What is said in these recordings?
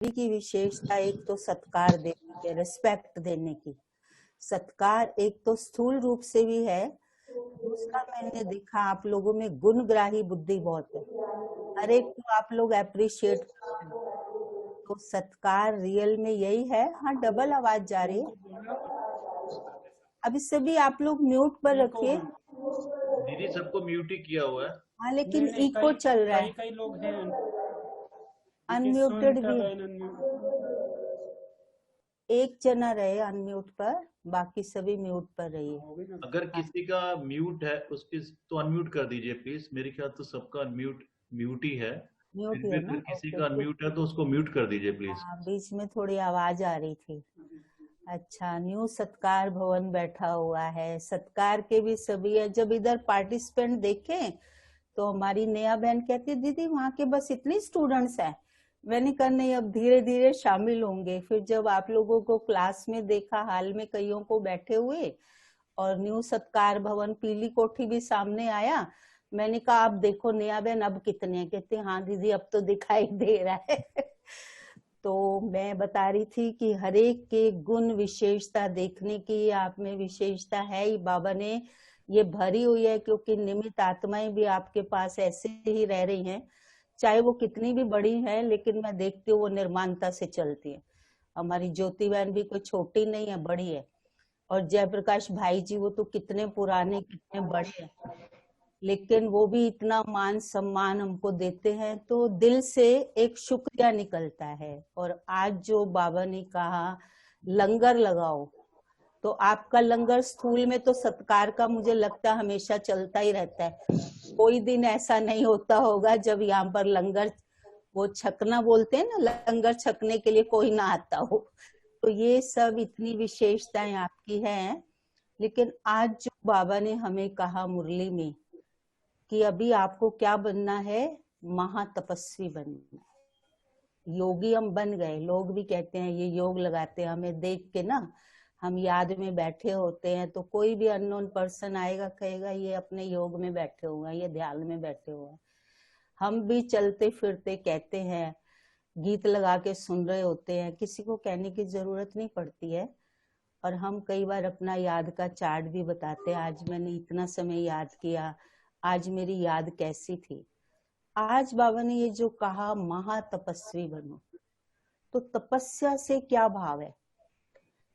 की विशेषता एक तो सत्कार देने की, रिस्पेक्ट देने की। सत्कार एक तो स्थूल रूप से भी है, दूसरा मैंने देखा आप लोगों में गुणग्राही बुद्धि बहुत है, हर एक को आप लोग अप्रिशिएट करते हो, तो सत्कार रियल में यही है। हाँ, डबल आवाज जा रही है, अब इससे भी आप लोग म्यूट पर रखिए। दीदी सबको म्यूट ही किया हुआ है। हाँ, लेकिन नहीं, इको चल रहा है, कई लोग हैं अनम्यूटेड भी एक जना रहे अनम्यूट पर, बाकी सभी म्यूट पर रहिए। अगर किसी का म्यूट है उसकी तो अनम्यूट कर दीजिए प्लीज। मेरे ख्याल तो सबका म्यूट ही है। म्यूट फिर भी है अगर ना, किसी ओके का तो अनम्यूट है तो उसको म्यूट कर दीजिए प्लीज। हाँ, बीच में थोड़ी आवाज आ रही थी। अच्छा, न्यू सत्कार भवन बैठा हुआ है, सत्कार के भी सभी है। जब इधर पार्टिसिपेंट देखें तो हमारी नेहा बहन कहती दीदी वहां के बस इतने स्टूडेंट्स हैं। मैंने कहा नहीं, अब धीरे धीरे शामिल होंगे। फिर जब आप लोगों को क्लास में देखा, हाल में कईयों को बैठे हुए, और न्यू सत्कार भवन पीली कोठी भी सामने आया, मैंने कहा आप देखो नेहा बहन अब कितने, कहते हाँ दीदी अब तो दिखाई दे रहा है। तो मैं बता रही थी कि हर एक के गुण विशेषता देखने की आप में विशेषता है ही, बाबा ने ये भरी हुई है, क्योंकि निमित्त आत्माएं भी आपके पास ऐसे ही रह रही हैं, चाहे वो कितनी भी बड़ी हैं, लेकिन मैं देखती हूँ वो निर्माणता से चलती है। हमारी ज्योति बहन भी कोई छोटी नहीं है, बड़ी है। और जयप्रकाश भाई जी वो तो कितने पुराने, कितने बड़े हैं, लेकिन वो भी इतना मान सम्मान हमको देते हैं, तो दिल से एक शुक्रिया निकलता है। और आज जो बाबा ने कहा लंगर लगाओ, तो आपका लंगर स्थूल में तो सत्कार का मुझे लगता है हमेशा चलता ही रहता है। कोई दिन ऐसा नहीं होता होगा जब यहाँ पर लंगर, वो छकना बोलते हैं ना, लंगर छकने के लिए कोई ना आता हो। तो ये सब इतनी विशेषताएं आपकी हैं। लेकिन आज जो बाबा ने हमें कहा मुरली में कि अभी आपको क्या बनना है, महातपस्वी बनना है। योगी हम बन गए, लोग भी कहते हैं ये योग लगाते हैं, हमें देख के ना, हम याद में बैठे होते हैं तो कोई भी अननोन पर्सन आएगा कहेगा ये अपने योग में बैठे हुए हैं, ये ध्यान में बैठे हुए हैं। हम भी चलते फिरते कहते हैं, गीत लगा के सुन रहे होते हैं, किसी को कहने की जरूरत नहीं पड़ती है। और हम कई बार अपना याद का चार्ट भी बताते हैं, आज मैंने इतना समय याद किया, आज मेरी याद कैसी थी। आज बाबा ने ये जो कहा महातपस्वी बनो, तो तपस्या से क्या भाव है,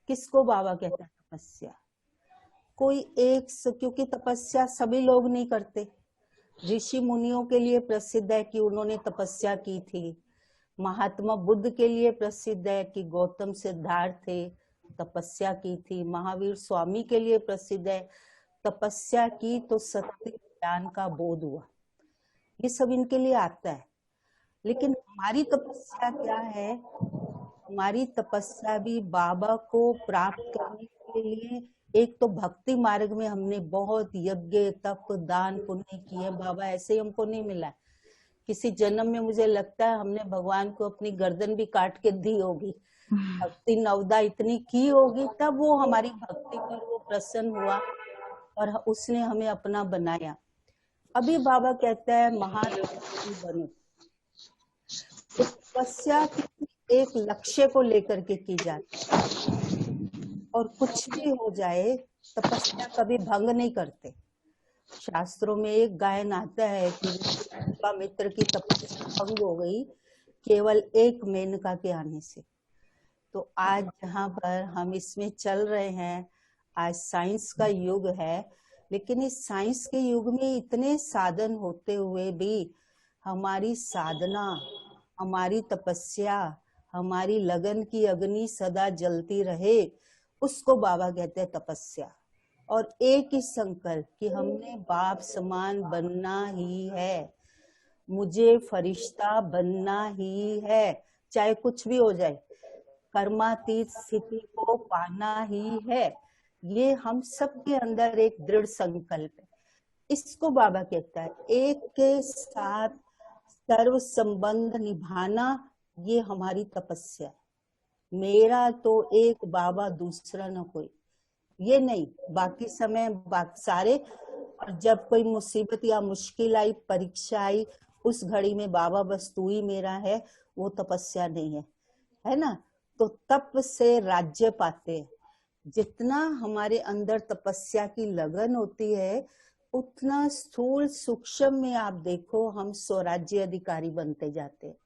किसको बाबा कहता है तपस्या? कोई एक, क्योंकि तपस्या सभी लोग नहीं करते। ऋषि मुनियों के लिए प्रसिद्ध है कि उन्होंने तपस्या की थी, महात्मा बुद्ध के लिए प्रसिद्ध है कि गौतम सिद्धार्थ थे, तपस्या की थी। महावीर स्वामी के लिए प्रसिद्ध है, तपस्या की तो सत्य ज्ञान का बोध हुआ। ये सब इनके लिए आता है। लेकिन हमारी तपस्या क्या है? हमारी तपस्या भी बाबा को प्राप्त करने के लिए, एक तो भक्ति मार्ग में हमने बहुत यज्ञ तप दान पुण्य किए, बाबा ऐसे ही हमको नहीं मिला। किसी जन्म में मुझे लगता है हमने भगवान को अपनी गर्दन भी काट के दी होगी, भक्ति नवदा इतनी की होगी, तब वो हमारी भक्ति पर वो प्रसन्न हुआ और उसने हमें अपना बनाया। अभी बाबा कहता है महातपस्वी बनो। तो तपस्या किसी एक लक्ष्य को लेकर के की जाती है, और कुछ भी हो जाए तपस्या कभी भंग नहीं करते। शास्त्रों में एक गायन आता है कि विश्वामित्र की तपस्या भंग हो गई केवल एक मेनका के आने से। तो आज जहाँ पर हम इसमें चल रहे हैं, आज साइंस का युग है, लेकिन इस साइंस के युग में इतने साधन होते हुए भी हमारी साधना, हमारी तपस्या, हमारी लगन की अग्नि सदा जलती रहे, उसको बाबा कहते हैं तपस्या। और एक ही संकल्प कि हमने बाप समान बनना ही है, मुझे फरिश्ता बनना ही है, चाहे कुछ भी हो जाए, कर्मातीत स्थिति को पाना ही है। ये हम सबके अंदर एक दृढ़ संकल्प है। इसको बाबा कहता है एक के साथ सर्व संबंध निभाना, ये हमारी तपस्या है। मेरा तो एक बाबा, दूसरा न कोई, ये नहीं, बाकी समय सारे। और जब कोई मुसीबत या मुश्किल आई, परीक्षा आई, उस घड़ी में बाबा बस तू ही मेरा है, वो तपस्या नहीं है। है ना। तो तप से राज्य पाते हैं। जितना हमारे अंदर तपस्या की लगन होती है, उतना स्थूल सूक्ष्म में आप देखो हम स्वराज्य अधिकारी बनते जाते हैं।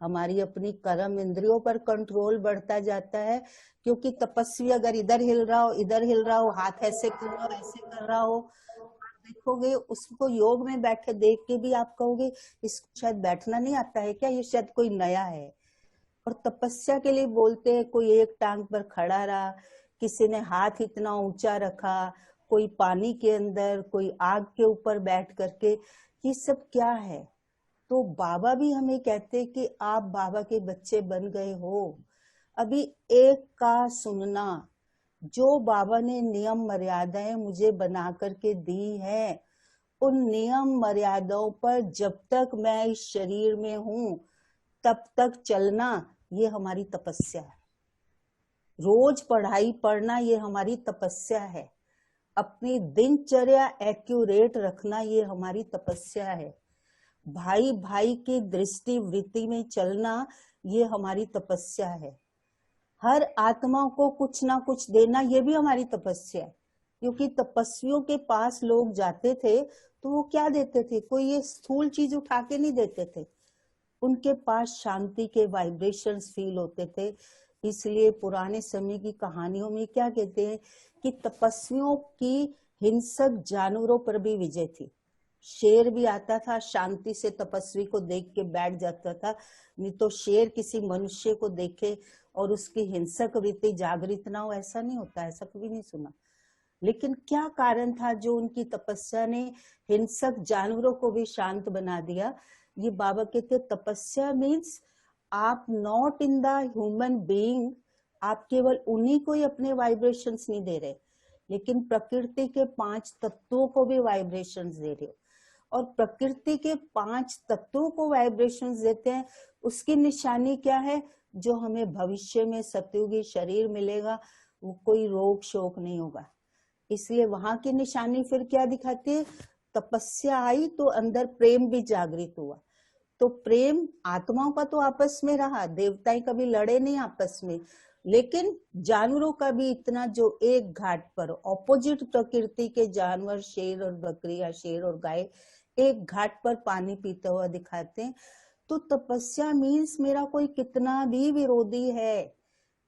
हमारी अपनी कर्म इंद्रियों पर कंट्रोल बढ़ता जाता है, क्योंकि तपस्वी अगर इधर हिल रहा हो, इधर हिल रहा हो, हाथ ऐसे कर रहा हो, ऐसे कर रहा हो, देखोगे उसको योग में बैठे देख के भी आप कहोगे इसको शायद बैठना नहीं आता है क्या, ये शायद कोई नया है। और तपस्या के लिए बोलते हैं, कोई एक टांग पर खड़ा रहा, किसी ने हाथ इतना ऊंचा रखा, कोई पानी के अंदर, कोई आग के ऊपर बैठ करके, ये सब क्या है। तो बाबा भी हमें कहते हैं कि आप बाबा के बच्चे बन गए हो। अभी एक का सुनना, जो बाबा ने नियम मर्यादाएं मुझे बना करके दी है, उन नियम मर्यादाओं पर जब तक मैं इस शरीर में हूं तब तक चलना, ये हमारी तपस्या है। रोज पढ़ाई पढ़ना, ये हमारी तपस्या है। अपनी दिनचर्या एक्यूरेट रखना, ये हमारी तपस्या है। भाई भाई की दृष्टि वृत्ति में चलना, ये हमारी तपस्या है। हर आत्मा को कुछ ना कुछ देना, ये भी हमारी तपस्या है। क्योंकि तपस्वियों के पास लोग जाते थे तो वो क्या देते थे, कोई ये स्थूल चीज उठा के नहीं देते थे, उनके पास शांति के वाइब्रेशंस फील होते थे। इसलिए पुराने समय की कहानियों में क्या कहते हैं कि तपस्वियों की हिंसक जानवरों पर भी विजय थी। शेर भी आता था, शांति से तपस्वी को देख के बैठ जाता था, नहीं तो शेर किसी मनुष्य को देखे और उसकी हिंसक वृत्ति जागृत ना हो, ऐसा नहीं होता, ऐसा कभी नहीं सुना। लेकिन क्या कारण था जो उनकी तपस्या ने हिंसक जानवरों को भी शांत बना दिया। ये बाबा कहते तपस्या मीन्स आप not in the human being, आप केवल उन्हीं को ही अपने वाइब्रेशंस नहीं दे रहे, लेकिन प्रकृति के 5 तत्वों को भी वाइब्रेशंस दे रहे हो। और प्रकृति के 5 तत्वों को वाइब्रेशंस देते हैं, उसकी निशानी क्या है, जो हमें भविष्य में सतयुगी शरीर मिलेगा, वो कोई रोग शोक नहीं होगा। इसलिए वहां की निशानी फिर क्या दिखाती है, तपस्या आई तो अंदर प्रेम भी जागृत हुआ। तो प्रेम आत्माओं का तो आपस में रहा, देवताएं कभी लड़े नहीं आपस में, लेकिन जानवरों का भी इतना, जो एक घाट पर ऑपोजिट प्रकृति के जानवर, शेर और बकरी या शेर और गाय, एक घाट पर पानी पीते हुआ दिखाते हैं। तो तपस्या मीन्स मेरा कोई कितना भी विरोधी है,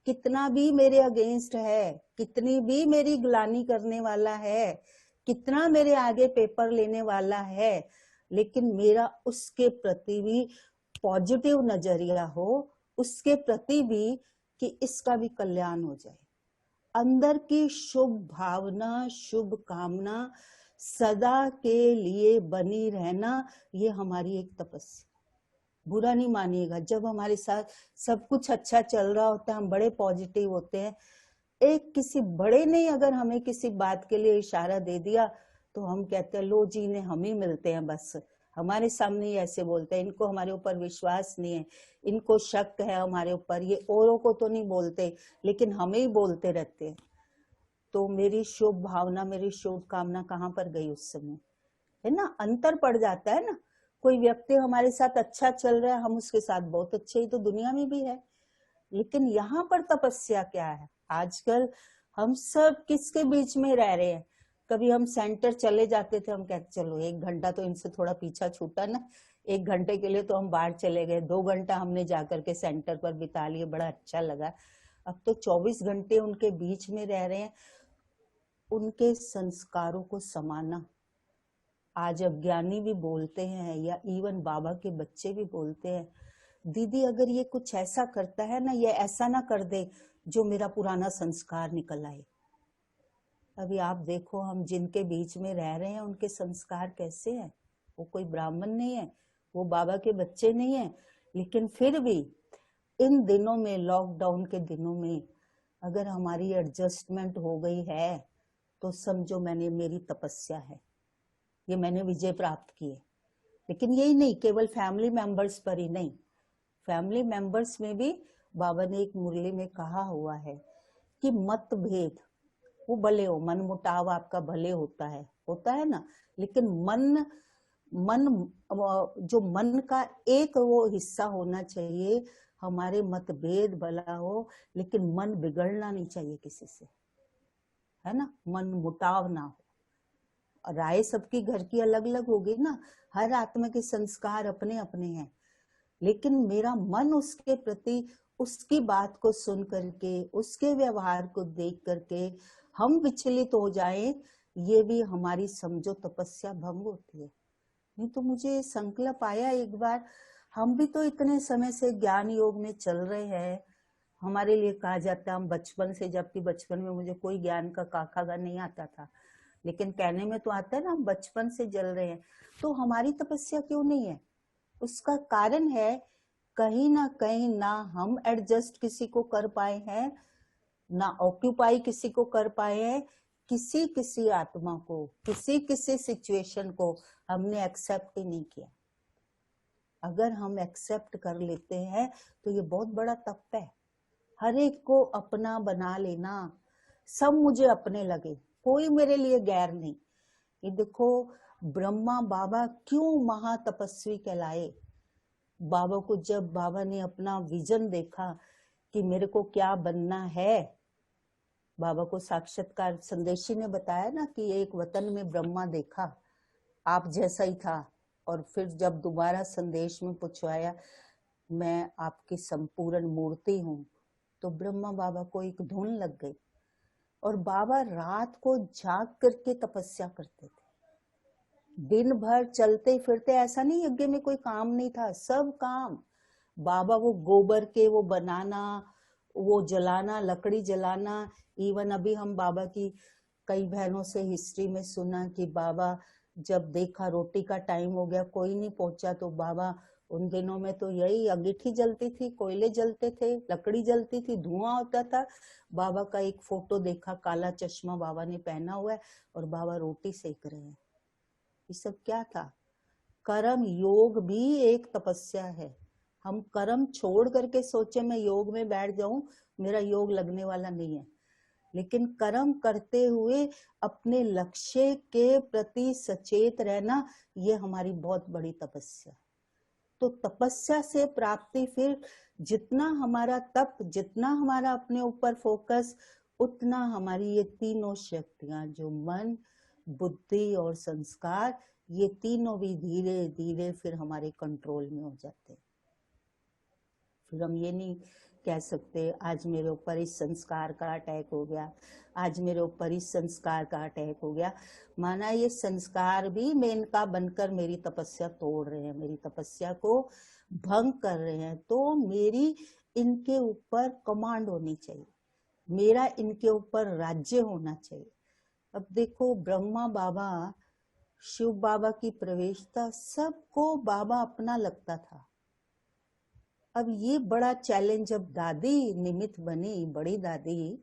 कितना भी मेरे अगेंस्ट है, कितनी भी मेरी ग्लानी करने वाला है, कितना मेरे आगे पेपर लेने वाला है, लेकिन मेरा उसके प्रति भी पॉजिटिव नजरिया हो, उसके प्रति भी कि इसका भी कल्याण हो जाए। अंदर की शुभ भावना, शुभ कामना सदा के लिए बनी रहना, ये हमारी एक तपस्या। बुरा नहीं मानिएगा, जब हमारे साथ सब कुछ अच्छा चल रहा होता है, हम बड़े पॉजिटिव होते हैं, एक किसी बड़े ने अगर हमें किसी बात के लिए इशारा दे दिया तो हम कहते हैं लो जी ने हम ही मिलते हैं, बस हमारे सामने ही ऐसे बोलते हैं, इनको हमारे ऊपर विश्वास नहीं है, इनको शक है हमारे ऊपर, ये औरों को तो नहीं बोलते लेकिन हमें ही बोलते रहते हैं। तो मेरी शुभ भावना, मेरी शुभ कामना कहाँ पर गई उस समय, है ना। अंतर पड़ जाता है ना। कोई व्यक्ति हमारे साथ अच्छा चल रहा है, हम उसके साथ बहुत अच्छे, ही तो दुनिया में भी है। लेकिन यहाँ पर तपस्या क्या है, आजकल हम सब किसके बीच में रह रहे हैं। कभी हम सेंटर चले जाते थे, हम कहते चलो 1 घंटा तो इनसे थोड़ा पीछा छूटा ना, 1 घंटे के लिए तो हम बाहर चले गए, 2 घंटा हमने जाकर के सेंटर पर बिता लिए, बड़ा अच्छा लगा। अब तो 24 घंटे उनके बीच में रह रहे हैं, उनके संस्कारों को समाना। आज अज्ञानी भी बोलते हैं, या इवन बाबा के बच्चे भी बोलते हैं, दीदी अगर ये कुछ ऐसा करता है ना, ये ऐसा ना कर दे जो मेरा पुराना संस्कार निकल आए। अभी आप देखो हम जिनके बीच में रह रहे हैं उनके संस्कार कैसे हैं। वो कोई ब्राह्मण नहीं है, वो बाबा के बच्चे नहीं है, लेकिन फिर भी इन दिनों में, लॉकडाउन के दिनों में अगर हमारी एडजस्टमेंट हो गई है तो समझो मैंने, मेरी तपस्या है, ये मैंने विजय प्राप्त की है। लेकिन यही नहीं, केवल फैमिली मेंबर्स पर ही नहीं, फैमिली मेंबर्स में भी बाबा ने एक मुरली में कहा हुआ है कि मतभेद वो भले हो, मन मुटाव आपका भले होता है ना, लेकिन मन जो मन का एक वो हिस्सा होना चाहिए, हमारे मतभेद भला हो, लेकिन मन बिगड़ना नहीं चाहिए किसी से, है ना, मन मुटाव ना हो। राय सबकी घर की अलग अलग होगी ना, हर आत्मा के संस्कार अपने अपने हैं, लेकिन मेरा मन उसके प्रति, उसकी बात को सुन करके, उसके व्यवहार को देख करके हम विचलित हो जाएं, ये भी हमारी समझो तपस्या भंग होती है। नहीं तो मुझे संकल्प आया एक बार, हम भी तो इतने समय से ज्ञान योग में चल रहे हैं, हमारे लिए कहा जाता है हम बचपन से, जबकि बचपन में मुझे कोई ज्ञान का काका गा नहीं आता था, लेकिन कहने में तो आता है ना, हम बचपन से जल रहे हैं, तो हमारी तपस्या क्यों नहीं है? उसका कारण है कहीं ना हम एडजस्ट किसी को कर पाए हैं, ना ऑक्यूपाई किसी को कर पाए हैं, किसी किसी आत्मा को, किसी किसी सिचुएशन को हमने एक्सेप्ट ही नहीं किया। अगर हम एक्सेप्ट कर लेते हैं तो ये बहुत बड़ा तप है। हर एक को अपना बना लेना, सब मुझे अपने लगे, कोई मेरे लिए गैर नहीं। ये देखो ब्रह्मा बाबा क्यों महातपस्वी कहलाए। बाबा को जब बाबा ने अपना विजन देखा कि मेरे को क्या बनना है, बाबा को साक्षात्कार संदेशी ने बताया ना कि एक वतन में ब्रह्मा देखा, आप जैसा ही था, और फिर जब दोबारा संदेश में पूछवाया मैं आपकी संपूर्ण मूर्ति हूँ, तो ब्रह्मा बाबा को एक धुन लग गई, और बाबा रात को जाग करके तपस्या करते थे, दिन भर चलते फिरते, ऐसा नहीं यज्ञ में कोई काम नहीं था, सब काम बाबा, वो गोबर के वो बनाना, वो जलाना, लकड़ी जलाना। इवन अभी हम बाबा की कई बहनों से हिस्ट्री में सुना कि बाबा जब देखा रोटी का टाइम हो गया, कोई नहीं पहुंचा, तो बाबा, उन दिनों में तो यही अंगीठी जलती थी, कोयले जलते थे, लकड़ी जलती थी, धुआं होता था। बाबा का एक फोटो देखा, काला चश्मा बाबा ने पहना हुआ है और बाबा रोटी सेक रहे हैं। ये सब क्या था? कर्म योग भी एक तपस्या है। हम कर्म छोड़ करके सोचे मैं योग में बैठ जाऊं, मेरा योग लगने वाला नहीं है, लेकिन कर्म करते हुए अपने लक्ष्य के प्रति सचेत रहना, ये हमारी बहुत बड़ी तपस्या। तो तपस्या से प्राप्ति, फिर जितना हमारा तप, जितना हमारा अपने ऊपर फोकस, उतना हमारी ये तीनों शक्तियां, जो मन, बुद्धि और संस्कार, ये तीनों भी धीरे धीरे फिर हमारे कंट्रोल में हो जाते हैं। फिर हम ये नहीं कह सकते आज मेरे ऊपर इस संस्कार का अटैक हो गया, आज मेरे ऊपर इस संस्कार का अटैक हो गया। माना ये संस्कार भी मेनका बनकर मेरी तपस्या तोड़ रहे हैं, मेरी तपस्या को भंग कर रहे हैं, तो मेरी इनके ऊपर कमांड होनी चाहिए, मेरा इनके ऊपर राज्य होना चाहिए। अब देखो ब्रह्मा बाबा, शिव बाबा की प्रवेशता, सबको बाबा अपना लगता था। अब ये बड़ा चैलेंज, जब दादी निमित्त बनी, बड़ी दादी,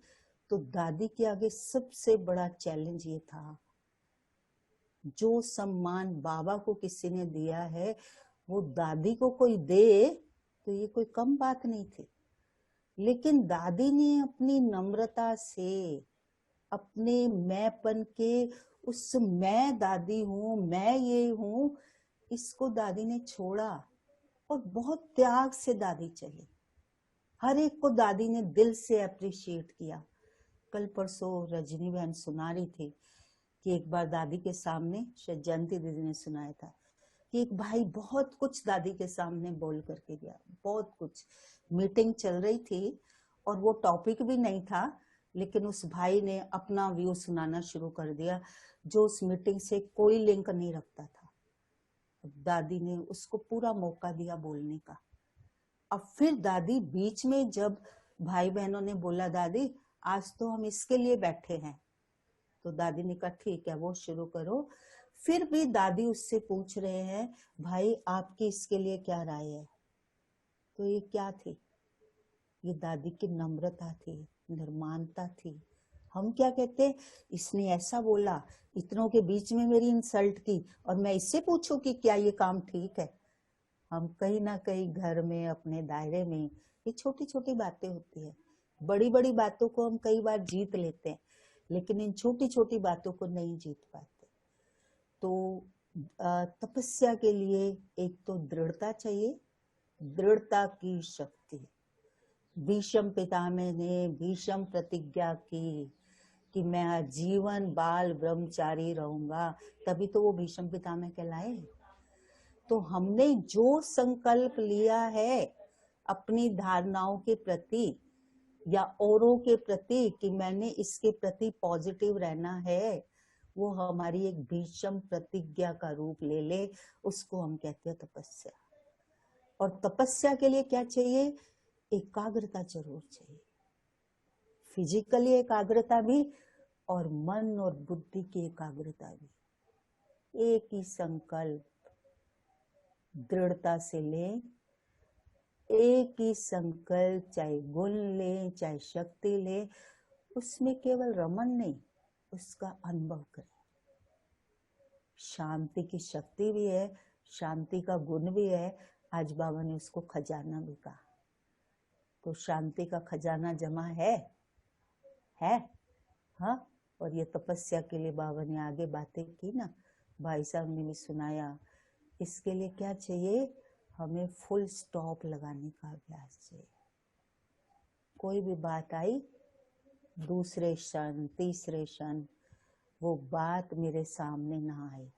तो दादी के आगे सबसे बड़ा चैलेंज ये था, जो सम्मान बाबा को किसी ने दिया है वो दादी को कोई दे तो ये कोई कम बात नहीं थी। लेकिन दादी ने अपनी नम्रता से, अपने मैंपन के, उस मैं दादी हूँ, मैं ये हूँ, इसको दादी ने छोड़ा और बहुत त्याग से दादी चली। हर एक को दादी ने दिल से अप्रिशिएट किया। कल परसों रजनी बहन सुना रही थी कि एक बार दादी के सामने, शायद जयंती दीदी ने सुनाया था, कि एक भाई बहुत कुछ दादी के सामने बोल करके गया, बहुत कुछ। मीटिंग चल रही थी और वो टॉपिक भी नहीं था, लेकिन उस भाई ने अपना व्यू सुनाना शुरू कर दिया जो उस मीटिंग से कोई लिंक नहीं रखता था। दादी ने उसको पूरा मौका दिया बोलने का। अब फिर दादी बीच में, जब भाई बहनों ने बोला दादी आज तो हम इसके लिए बैठे हैं, तो दादी ने कहा ठीक है वो शुरू करो। फिर भी दादी उससे पूछ रहे हैं भाई आपकी इसके लिए क्या राय है? तो ये क्या थी? ये दादी की नम्रता थी, निर्माणता थी। हम क्या कहते, इसने ऐसा बोला, इतनों के बीच में मेरी इंसल्ट की, और मैं इससे पूछूं कि क्या ये काम ठीक है? हम कहीं ना कहीं घर में, अपने दायरे में, ये छोटी छोटी बातें होती है। बड़ी बड़ी बातों को हम कई बार जीत लेते हैं, लेकिन इन छोटी छोटी बातों को नहीं जीत पाते। तो तपस्या के लिए एक तो दृढ़ता चाहिए, दृढ़ता की शक्ति। भीष्म पितामह ने भीष्म प्रतिज्ञा की कि मैं आजीवन बाल ब्रह्मचारी रहूंगा, तभी तो वो भीष्म पितामह कहलाए। तो हमने जो संकल्प लिया है अपनी धारणाओं के प्रति या औरों के प्रति कि मैंने इसके प्रति पॉजिटिव रहना है, वो हमारी एक भीष्म प्रतिज्ञा का रूप ले ले, उसको हम कहते हैं तपस्या। और तपस्या के लिए क्या चाहिए? एकाग्रता जरूर चाहिए, फिजिकली एकाग्रता भी और मन और बुद्धि की एकाग्रता भी। एक ही संकल्प दृढ़ता से ले, एक ही संकल्प, चाहे गुण ले चाहे शक्ति ले, उसमें केवल रमन नहीं, उसका अनुभव करें। शांति की शक्ति भी है, शांति का गुण भी है। आज बाबा ने उसको खजाना भी कहा। तो शांति का खजाना जमा है हाँ। और ये तपस्या के लिए बाबा ने आगे बातें की ना, भाई साहब ने भी सुनाया। इसके लिए क्या चाहिए? हमें फुल स्टॉप लगाने का अभ्यास चाहिए। कोई भी बात आई, दूसरे क्षण तीसरे क्षण वो बात मेरे सामने ना आए,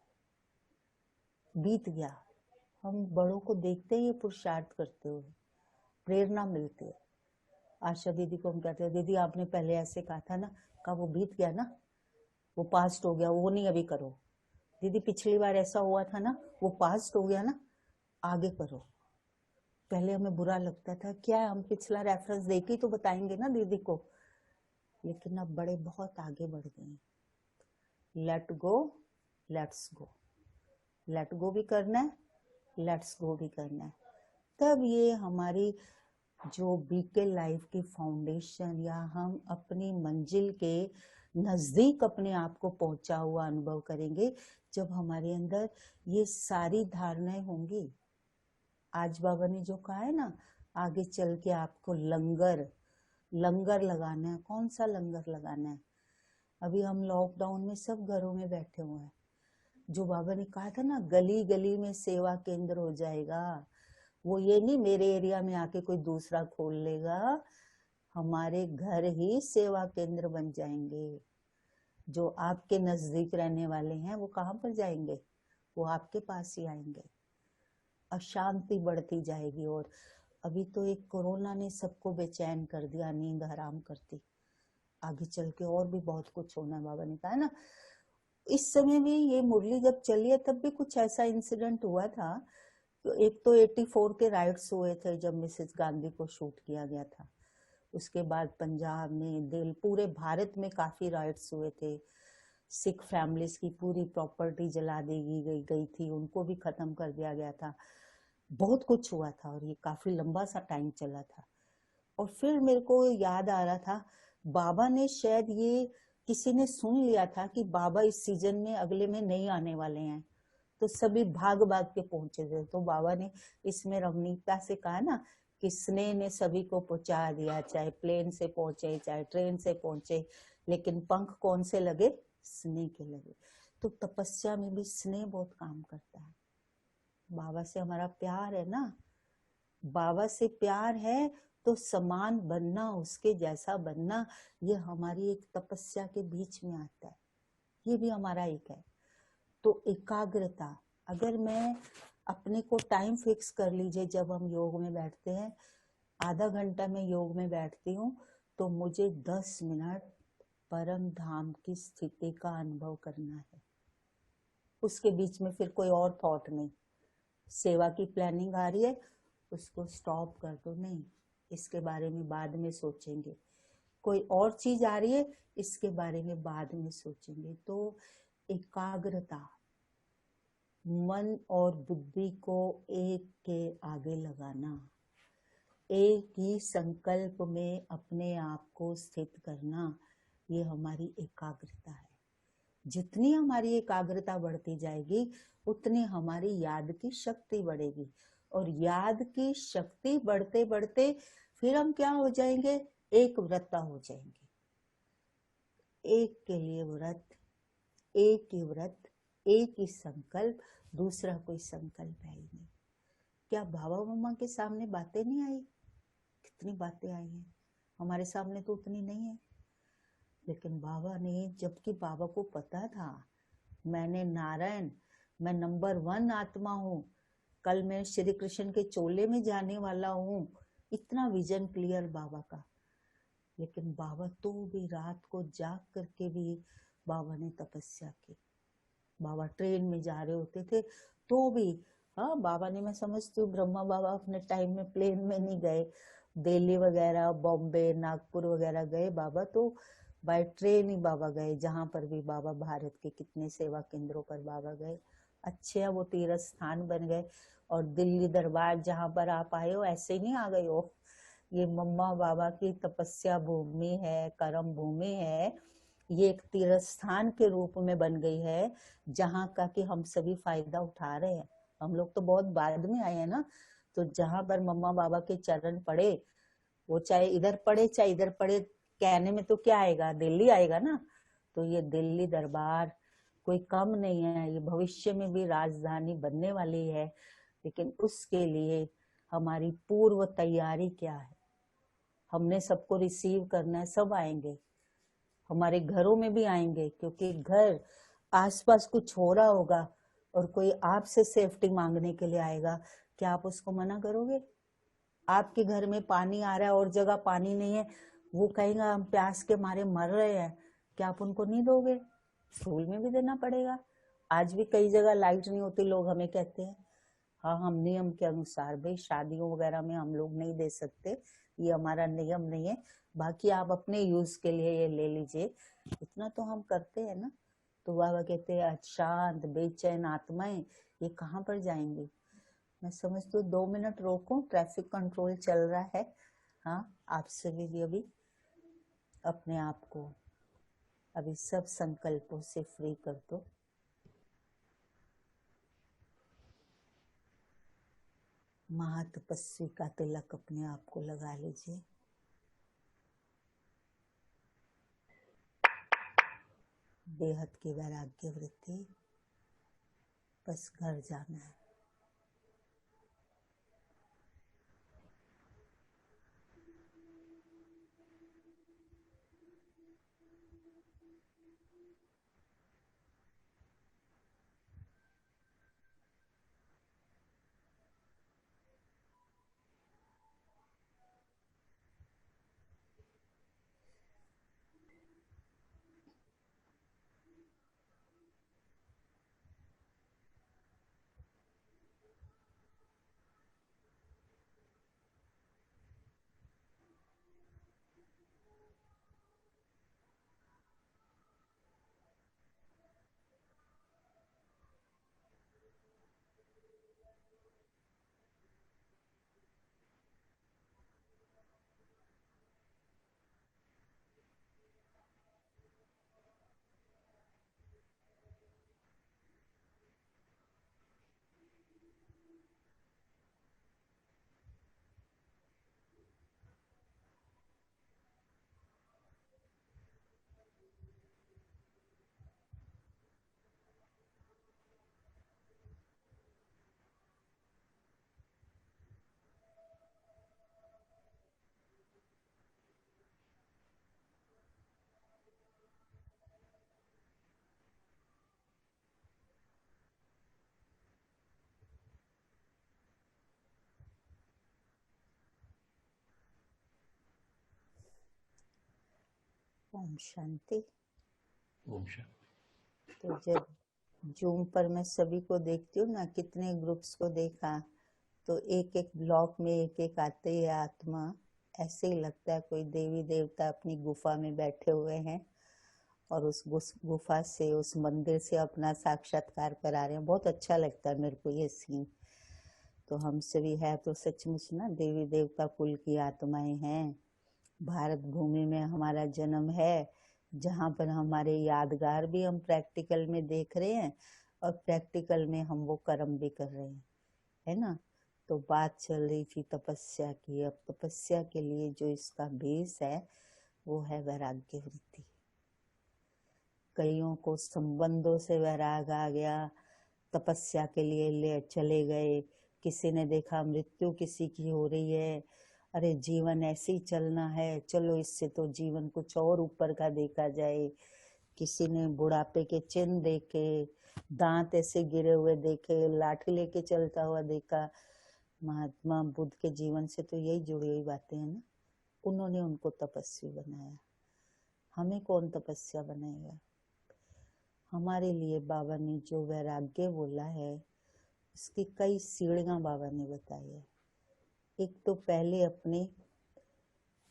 बीत गया। हम बड़ों को देखते ही पुरुषार्थ करते हुए प्रेरणा मिलती है। आशा दीदी को हम कहते हैं, दीदी आपने पहले ऐसे कहा था ना, कहा वो बीत गया ना, वो पास्ट हो गया, वो नहीं अभी करो। दीदी पिछली बार ऐसा हुआ था ना, वो पास्ट हो गया ना, आगे करो। पहले हमें बुरा लगता था, क्या है हम पिछला रेफरेंस देके ही तो बताएंगे ना दीदी को, लेकिन अब बड़े बहुत आगे बढ़ गए। Let go, let's go. Let go भी करना है, लेट्स गो भी करना है। तब ये हमारी जो बीके लाइफ की फाउंडेशन, या हम अपनी मंजिल के नजदीक अपने आप को पहुंचा हुआ अनुभव करेंगे, जब हमारे अंदर ये सारी धारणाएं होंगी। आज बाबा ने जो कहा है ना, आगे चल के आपको लंगर लगाना है। कौन सा लंगर लगाना है? अभी हम लॉकडाउन में सब घरों में बैठे हुए हैं। जो बाबा ने कहा था ना, गली गली में सेवा केंद्र हो जाएगा, वो ये नहीं मेरे एरिया में आके कोई दूसरा खोल लेगा, हमारे घर ही सेवा केंद्र बन जाएंगे। जो आपके नजदीक रहने वाले हैं वो कहाँ पर जाएंगे? वो आपके पास ही आएंगे। अशांति बढ़ती जाएगी। और अभी तो एक कोरोना ने सबको बेचैन कर दिया, नींद हराम करती। आगे चल के और भी बहुत कुछ होना है, बाबा ने कहा ना। इस समय भी ये मुरली जब चली है तब भी कुछ ऐसा इंसिडेंट हुआ था। तो एक तो 84 के राइट्स हुए थे जब मिसेस गांधी को शूट किया गया था। उसके बाद पंजाब में, दिल्ली, पूरे भारत में काफी राइट्स हुए थे। सिख फैमिलीज की पूरी प्रॉपर्टी जला दी गई थी, उनको भी खत्म कर दिया गया था। बहुत कुछ हुआ था और ये काफी लंबा सा टाइम चला था। और फिर मेरे को याद आ रहा था, बाबा ने शायद ये किसी ने सुन लिया था कि बाबा इस सीजन में अगले में नहीं आने वाले हैं, तो सभी भाग भाग के पहुंचे थे। तो बाबा ने इसमें रमणीयता से कहा ना कि स्नेह ने सभी को पहुंचा दिया, चाहे प्लेन से पहुंचे चाहे ट्रेन से पहुंचे, लेकिन पंख कौन से लगे? स्नेह के लगे। तो तपस्या में भी स्नेह बहुत काम करता है। बाबा से हमारा प्यार है ना, बाबा से प्यार है तो समान बनना, उसके जैसा बनना, ये हमारी एक तपस्या के बीच में आता है। ये भी हमारा एक है। तो एकाग्रता, अगर मैं अपने को टाइम फिक्स कर लीजिए, जब हम योग में बैठते हैं, आधा घंटा मैं योग में बैठती हूँ, तो मुझे 10 मिनट परम धाम की स्थिति का अनुभव करना है। उसके बीच में फिर कोई और थॉट नहीं। सेवा की प्लानिंग आ रही है, उसको स्टॉप कर दो, नहीं इसके बारे में बाद में सोचेंगे। कोई और चीज आ रही है, इसके बारे में बाद में सोचेंगे। तो एकाग्रता, मन और बुद्धि को एक के आगे लगाना, एक ही संकल्प में अपने आप को स्थित करना, ये हमारी एकाग्रता है। जितनी हमारी एकाग्रता बढ़ती जाएगी, उतनी हमारी याद की शक्ति बढ़ेगी। और याद की शक्ति बढ़ते बढ़ते फिर हम क्या हो जाएंगे? एक व्रता हो जाएंगे। एक के लिए व्रत, एक ही व्रत, एक ही संकल्प, दूसरा कोई संकल्प है ही नहीं। क्या बाबा मम्मा के सामने बातें नहीं आई? कितनी बातें आई हैं, हमारे सामने तो उतनी नहीं है। लेकिन बाबा ने, जबकि बाबा को पता था मैंने नारायण, मैं नंबर 1 आत्मा हूँ, कल मैं श्री कृष्ण के चोले में जाने वाला हूँ, इतना विजन क्लियर बाबा का। लेकिन बाबा तो भी रात को जाग करके भी बाबा ने तपस्या की। बाबा ट्रेन में जा रहे होते थे तो भी, हाँ बाबा ने, मैं समझती हूँ ब्रह्मा बाबा अपने टाइम में प्लेन में नहीं गए, दिल्ली वगैरह, बॉम्बे, नागपुर वगैरह गए बाबा तो बाय ट्रेन ही बाबा गए। जहाँ पर भी बाबा, भारत के कितने सेवा केंद्रों पर बाबा गए, अच्छे है वो तीर्थ स्थान बन गए। और दिल्ली दरबार जहाँ पर आप आए हो ऐसे नहीं आ गए हो, ये मम्मा बाबा की तपस्या भूमि है, कर्म भूमि है, ये एक तीर्थ स्थान के रूप में बन गई है जहाँ का कि हम सभी फायदा उठा रहे हैं। हम लोग तो बहुत बाद में आए हैं ना, तो जहाँ पर मम्मा बाबा के चरण पड़े, वो चाहे इधर पड़े चाहे इधर पड़े, कहने में तो क्या आएगा, दिल्ली आएगा ना। तो ये दिल्ली दरबार कोई कम नहीं है, ये भविष्य में भी राजधानी बनने वाली है। लेकिन उसके लिए हमारी पूर्व तैयारी क्या है? हमने सबको रिसीव करना है, सब आएंगे, हमारे घरों में भी आएंगे, क्योंकि घर आसपास कुछ हो रहा होगा और कोई आपसे सेफ्टी मांगने के लिए आएगा, क्या आप उसको मना करोगे? आपके घर में पानी आ रहा है और जगह पानी नहीं है, वो कहेगा हम प्यास के मारे मर रहे हैं, क्या आप उनको नहीं दोगे? स्कूल में भी देना पड़ेगा। आज भी कई जगह लाइट नहीं होती, लोग हमें कहते हैं हाँ हम नियम के अनुसार, भाई शादियों वगैरह में हम लोग नहीं दे सकते, ये हमारा नियम नहीं है, बाकी आप अपने यूज के लिए ये ले लीजिए, इतना तो हम करते हैं ना। तो बाबा कहते हैं अशांत बेचैन आत्माएं ये कहाँ पर जाएंगी? मैं समझती हूँ 2 मिनट रोको, ट्रैफिक कंट्रोल चल रहा है। हाँ, आपसे भी अभी अपने आप को अभी सब संकल्पों से फ्री कर दो। महातपस्वी का तिलक अपने आप को लगा लीजिए। बेहद की वैराग्य वृत्ति, बस घर जाना है। ओम शांति। ओम शांति। तो जब जूम पर मैं सभी को देखती हूँ ना, कितने ग्रुप्स को देखा, तो एक एक ब्लॉक में एक एक आते ही आत्मा, ऐसे ही लगता है कोई देवी देवता अपनी गुफा में बैठे हुए हैं और उस गुफा से, उस मंदिर से अपना साक्षात्कार करा रहे हैं। बहुत अच्छा लगता है मेरे को ये सीन। तो हम सभी है तो सचमुच ना देवी देवता कुल की आत्माएं हैं। भारत भूमि में हमारा जन्म है, जहाँ पर हमारे यादगार भी हम प्रैक्टिकल में देख रहे हैं और प्रैक्टिकल में हम वो कर्म भी कर रहे हैं, है ना। तो बात चल रही थी तपस्या की। अब तपस्या के लिए जो इसका बेस है वो है वैराग्य वृत्ति। कईयों को संबंधों से वैराग आ गया, तपस्या के लिए ले चले गए, किसी ने देखा मृत्यु किसी की हो रही है, अरे जीवन ऐसे ही चलना है, चलो इससे तो जीवन कुछ और ऊपर का देखा जाए। किसी ने बुढ़ापे के चिन्ह देखे, दांत ऐसे गिरे हुए देखे, लाठी लेके चलता हुआ देखा। महात्मा बुद्ध के जीवन से तो यही जुड़ी हुई बातें हैं ना। उन्होंने उनको तपस्वी बनाया, हमें कौन तपस्या बनाएगा? हमारे लिए बाबा ने जो वैराग्य बोला है उसकी कई सीढ़ियां बाबा ने बताई है। एक तो पहले अपने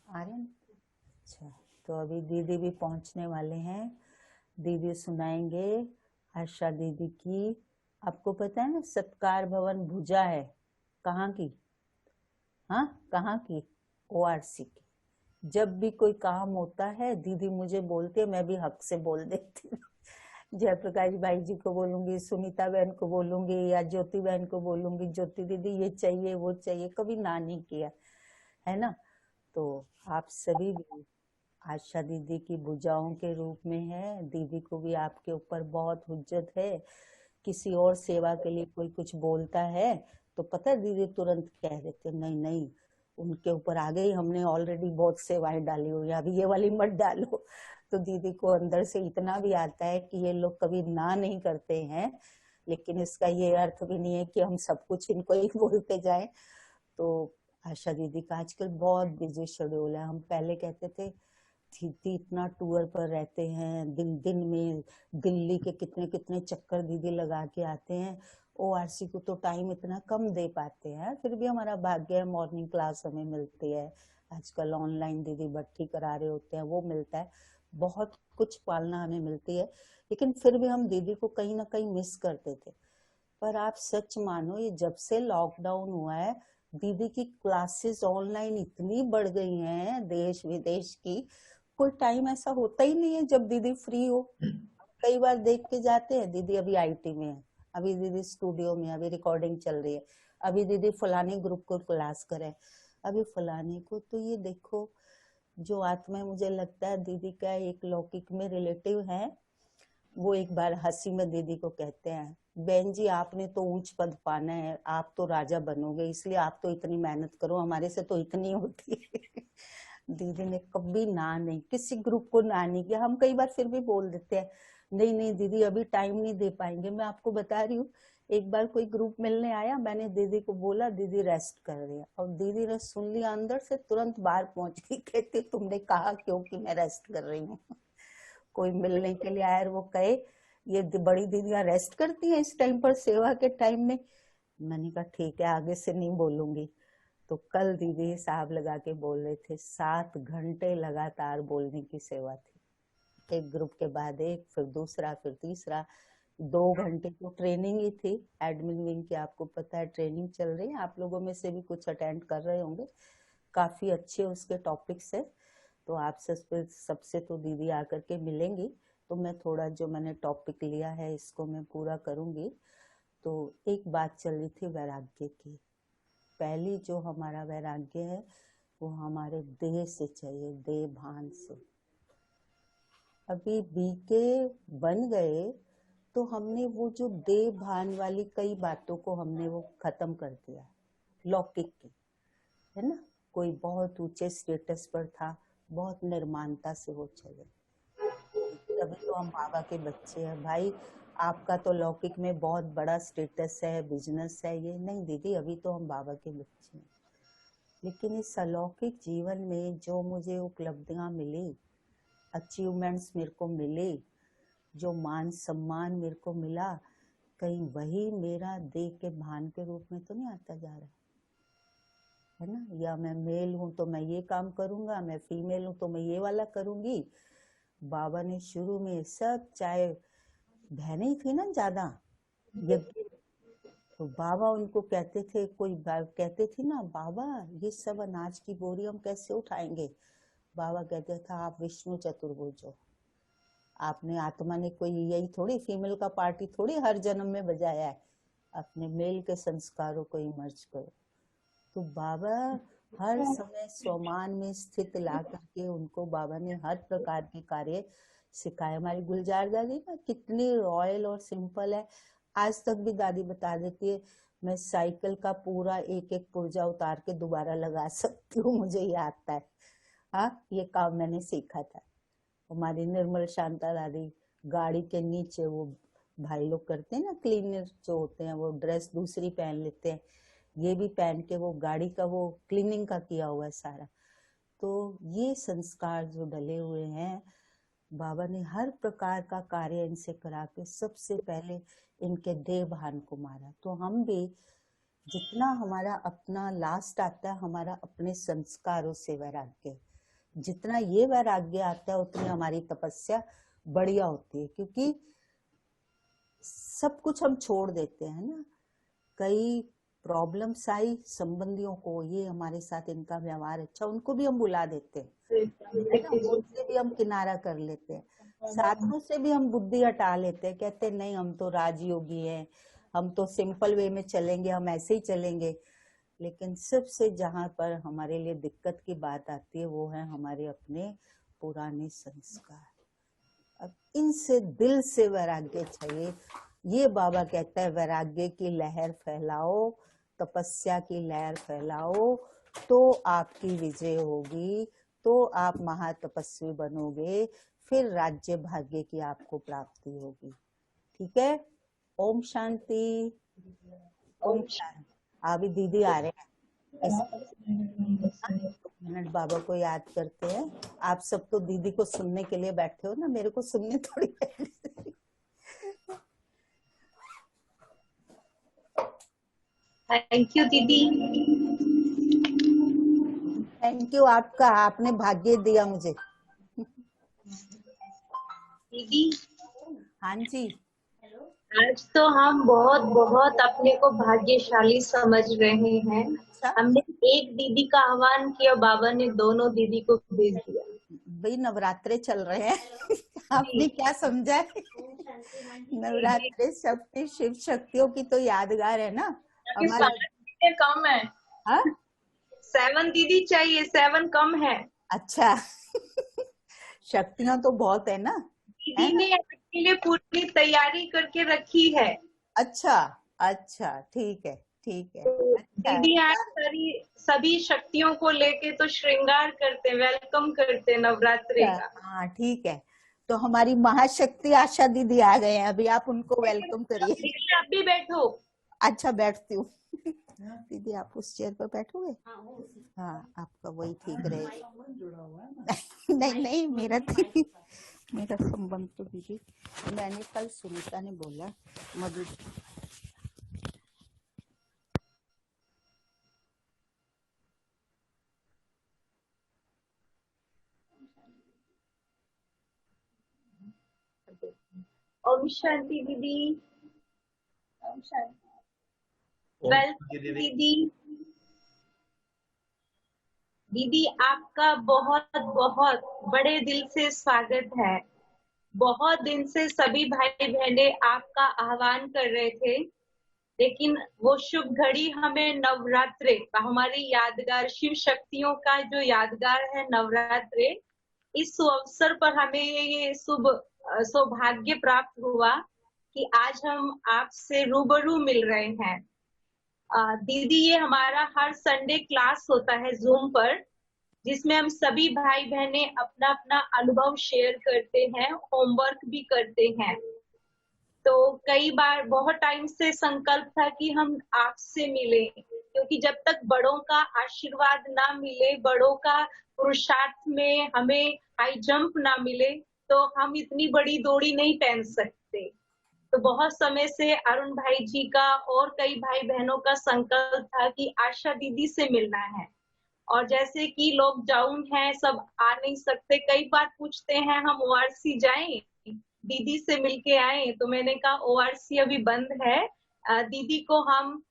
आ रहे हैं। अच्छा, तो अभी दीदी भी पहुंचने वाले हैं। दीदी सुनाएंगे आशा दीदी की। आपको पता है ना सत्कार भवन भुजा है कहाँ की? हाँ, कहाँ की? ORC की। जब भी कोई काम होता है दीदी मुझे बोलती है, मैं भी हक से बोल देती हूँ। जयप्रकाश भाई जी को बोलूंगी, सुनीता बहन को बोलूंगी, या ज्योति बहन को बोलूंगी, ज्योति दीदी ये चाहिए वो चाहिए, कभी ना नहीं किया है ना। तो आप सभी भी आशा दीदी की भुजाओं के रूप में है। दीदी को भी आपके ऊपर बहुत हुज्जत है। किसी और सेवा के लिए कोई कुछ बोलता है तो पता है दीदी तुरंत कह देते नहीं नहीं, उनके ऊपर आगे ही हमने ऑलरेडी बहुत सेवाएं डाली हुई है, अभी ये वाली मत डालो। तो दीदी को अंदर से इतना भी आता है कि ये लोग कभी ना नहीं करते हैं, लेकिन इसका ये अर्थ भी नहीं है कि हम सब कुछ इनको ही बोलते जाएं। तो आशा दीदी का आजकल बहुत बिजी शेड्यूल है। हम पहले कहते थे दीदी इतना टूर पर रहते हैं, दिन दिन में दिल्ली के कितने कितने चक्कर दीदी लगा के आते हैं, ORC को तो टाइम इतना कम दे पाते हैं। फिर भी हमारा भाग्य है मॉर्निंग क्लास हमें मिलती है। आजकल ऑनलाइन दीदी भट्टी करा रहे होते हैं, वो मिलता है, बहुत कुछ पालना हमें मिलती है, लेकिन फिर भी हम दीदी को कहीं ना कहीं मिस करते थे। पर आप सच मानो ये जब से लॉकडाउन हुआ है दीदी की क्लासेस ऑनलाइन इतनी बढ़ गई हैं, देश विदेश की। कोई टाइम ऐसा होता ही नहीं है जब दीदी फ्री हो। कई बार देख के जाते हैं दीदी अभी IT में है, अभी दीदी स्टूडियो में, अभी रिकॉर्डिंग चल रही है, अभी दीदी फलाने ग्रुप को क्लास करे, अभी फलाने को। तो ये देखो जो आत्मा मुझे लगता है दीदी का एक लौकिक में रिलेटिव है, वो एक बार हंसी में दीदी को कहते हैं बहन जी आपने तो ऊंच पद पाना है, आप तो राजा बनोगे, इसलिए आप तो इतनी मेहनत करो, हमारे से तो इतनी होती है। दीदी ने कभी ना नहीं, किसी ग्रुप को ना नहीं किया। हम कई बार फिर भी बोल देते हैं नहीं नहीं दीदी अभी टाइम नहीं दे पाएंगे। मैं आपको बता रही हूँ एक बार कोई ग्रुप मिलने आया, मैंने दीदी को बोला दीदी रेस्ट कर रही है, और दीदी ने सुन लिया अंदर से, तुरंत बाहर पहुंच गई, कहती तुमने कहा क्यों कि मैं रेस्ट कर रही हूँ। कोई मिलने के लिए आया वो कहे ये बड़ी दीदियां रेस्ट करती हैं इस टाइम पर सेवा के टाइम में। मैंने कहा ठीक है आगे से नहीं बोलूंगी। तो कल दीदी हिसाब लगा के बोल रहे थे 7 घंटे लगातार बोलने की सेवा थी, एक ग्रुप के बाद एक, फिर दूसरा, फिर तीसरा। 2 घंटे तो ट्रेनिंग ही थी एडमिन विंग की, आपको पता है ट्रेनिंग चल रही है, आप लोगों में से भी कुछ अटेंड कर रहे होंगे, काफी अच्छे उसके टॉपिक्स है। तो आप सबसे तो दीदी आकर के मिलेंगी, तो मैं थोड़ा जो मैंने टॉपिक लिया है इसको मैं पूरा करूंगी। तो एक बात चल रही थी वैराग्य की। पहली जो हमारा वैराग्य है वो हमारे देह से चाहिए, देह भान से। अभी बीके बन गए तो हमने वो जो देह भान वाली कई बातों को हमने वो खत्म कर दिया, लौकिक की, है ना। कोई बहुत ऊंचे स्टेटस पर था, बहुत निर्माणता से वो चले, तभी तो हम बाबा के बच्चे हैं। भाई आपका तो लौकिक में बहुत बड़ा स्टेटस है, बिजनेस है, ये नहीं दीदी अभी तो हम बाबा के बच्चे हैं। लेकिन इस अलौकिक जीवन में जो मुझे उपलब्धियां मिली, अचीवमेंट्स मेरे को मिले, जो मान सम्मान मेरे को मिला, कहीं वही मेरा देह के भान के रूप में तो नहीं आता जा रहा है ना। या मैं मेल हूं तो मैं ये काम करूंगा, मैं फीमेल हूं तो मैं ये वाला करूंगी। बाबा ने शुरू में सब, चाहे बहनें थी ना ज्यादा यज्ञ, तो बाबा उनको कहते थे, कोई कहते थे ना बाबा ये सब अनाज की बोरी हम कैसे उठाएंगे। बाबा कहते था आप विष्णु चतुर्भुज हो, आपने आत्मा ने कोई यही थोड़ी फीमेल का पार्टी थोड़ी हर जन्म में बजाया है, अपने मेल के संस्कारों को इमर्ज करो। तो बाबा हर समय स्वमान में स्थित ला करके उनको बाबा ने हर प्रकार के कार्य सिखाए। हमारी गुलजार दादी ना कितनी रॉयल और सिंपल है, आज तक भी दादी बता देती है मैं साइकिल का पूरा एक एक पुर्जा उतार के दोबारा लगा सकती हूँ, मुझे ये आता है। हाँ, ये काम मैंने सीखा था। हमारी निर्मल शांता दादी गाड़ी के नीचे वो भाई लोग करते हैं ना, क्लीनर जो होते हैं, वो ड्रेस दूसरी पहन लेते हैं, ये भी पहन के वो गाड़ी का वो क्लीनिंग का किया हुआ है सारा। तो ये संस्कार जो डले हुए हैं, बाबा ने हर प्रकार का कार्य इनसे करा के सबसे पहले इनके देहभान को मारा। तो हम भी जितना हमारा अपना लास्ट आता है, हमारा अपने संस्कारों से वैराग्य, जितना ये वैराग्य आता है उतनी हमारी तपस्या बढ़िया होती है, क्योंकि सब कुछ हम छोड़ देते हैं ना। कई प्रॉब्लम्स आई संबंधियों को, ये हमारे साथ इनका व्यवहार अच्छा, उनको भी हम बुला देते हैं, है ना, उनसे भी हम किनारा कर लेते हैं, साधुओं से भी हम बुद्धि हटा लेते हैं, कहते हैं नहीं हम तो राजयोगी हैं, हम तो सिंपल वे में चलेंगे, हम ऐसे ही चलेंगे। लेकिन सबसे जहां पर हमारे लिए दिक्कत की बात आती है वो है हमारे अपने पुराने संस्कार। अब इनसे दिल से वैराग्य चाहिए। ये बाबा कहता है वैराग्य की लहर फैलाओ, तपस्या की लहर फैलाओ, तो आपकी विजय होगी, तो आप महातपस्वी बनोगे, फिर राज्य भाग्य की आपको प्राप्ति होगी। ठीक है, ओम शांति। ओम शांति। अभी दीदी आ रहे हैं, मिनट बाबा को याद करते हैं। आप सब तो दीदी को सुनने के लिए बैठे हो ना, मेरे को सुनने थोड़ी थैंक यू दीदी। थैंक यू आपका, आपने भाग्य दिया मुझे। दीदी हाँ जी, आज तो हम बहुत बहुत अपने को भाग्यशाली समझ रहे हैं। अच्छा हमने एक दीदी का आह्वान किया, बाबा ने दोनों दीदी को भेज दिया। भाई, नवरात्रे चल रहे हैं आपने क्या समझा है? नवरात्रे शक्ति शिव शक्तियों की तो यादगार है ना हमारे। कम है, हाँ 7 दीदी चाहिए, 7 कम है। अच्छा शक्तियां तो बहुत है ना, दीदी ने आपके लिए पूरी तैयारी करके रखी है। अच्छा अच्छा, ठीक है ठीक है, अच्छा है। दीदी आज सभी शक्तियों को लेके तो श्रृंगार करते, वेलकम करते नवरात्रि का। हाँ ठीक है, तो हमारी महाशक्ति आशा दीदी आ गए हैं, अभी आप उनको वेलकम करिए। दीदी आप भी बैठो। अच्छा बैठती हूँ दीदी, आप उस चेयर पर बैठोगे? हाँ आपका वही ठीक रहेगा नहीं नहीं, मेरा मेरा संबंध तो दीदी, मैंने कल सुनीता ने बोला मधु ओम शांति दीदी। ओम शांति। वेलकम दीदी। दीदी आपका बहुत बहुत बड़े दिल से स्वागत है। बहुत दिन से सभी भाई बहने आपका आह्वान कर रहे थे, लेकिन वो शुभ घड़ी हमें नवरात्रे का, हमारी यादगार शिव शक्तियों का जो यादगार है नवरात्रे, इस अवसर पर हमें ये शुभ सौभाग्य प्राप्त हुआ कि आज हम आपसे रूबरू मिल रहे हैं। दीदी ये हमारा हर संडे क्लास होता है जूम पर, जिसमें हम सभी भाई बहने अपना अपना अनुभव शेयर करते हैं, होमवर्क भी करते हैं। तो कई बार बहुत टाइम से संकल्प था कि हम आपसे मिले, क्योंकि जब तक बड़ों का आशीर्वाद ना मिले, बड़ों का पुरुषार्थ में हमें हाई जंप ना मिले, तो हम इतनी बड़ी दौड़ी नहीं पहन सकते। तो बहुत समय से अरुण भाई जी का और कई भाई बहनों का संकल्प था कि आशा दीदी से मिलना है। और जैसे कि लॉकडाउन है, सब आ नहीं सकते, कई बार पूछते हैं हम ओआरसी जाएं, दीदी से मिलके आए, तो मैंने कहा ओआरसी अभी बंद है, दीदी को हम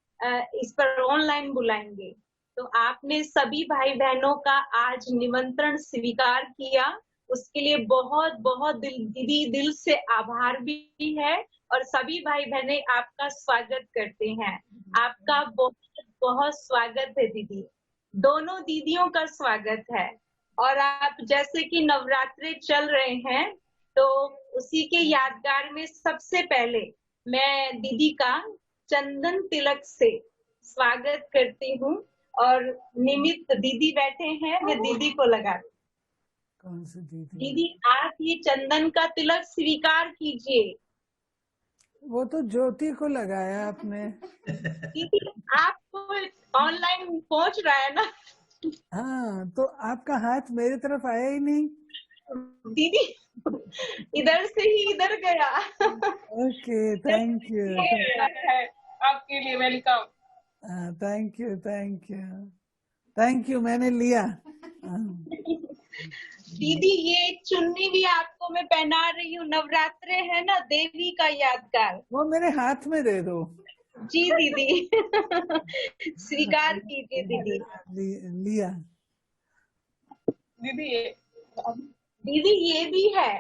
इस पर ऑनलाइन बुलाएंगे। तो आपने सभी भाई बहनों का आज निमंत्रण स्वीकार किया, उसके लिए बहुत बहुत दीदी दिल से आभार भी है, और सभी भाई बहने आपका स्वागत करते हैं। आपका बहुत बहुत स्वागत है दीदी, दोनों दीदियों का स्वागत है। और आप जैसे कि नवरात्रे चल रहे हैं, तो उसी के यादगार में सबसे पहले मैं दीदी का चंदन तिलक से स्वागत करती हूँ। और निमित दीदी बैठे हैं, मैं दीदी को लगा। कौन सी दीदी? दीदी आप ये चंदन का तिलक स्वीकार कीजिए। वो तो ज्योति को लगाया आपने। दीदी आपको ऑनलाइन पहुंच रहा है ना? हाँ, तो आपका हाथ मेरी तरफ आया ही नहीं। दीदी इधर से ही इधर गया। Okay, thank you. है आपके लिए, welcome. Thank you, thank you, thank you, मैंने लिया। दीदी ये चुन्नी भी आपको मैं पहना रही हूँ, नवरात्रे है ना, देवी का यादगार। वो मेरे हाथ में दे दो। जी दीदी स्वीकार कीजिए दीदी। लिया। दीदी ये भी है,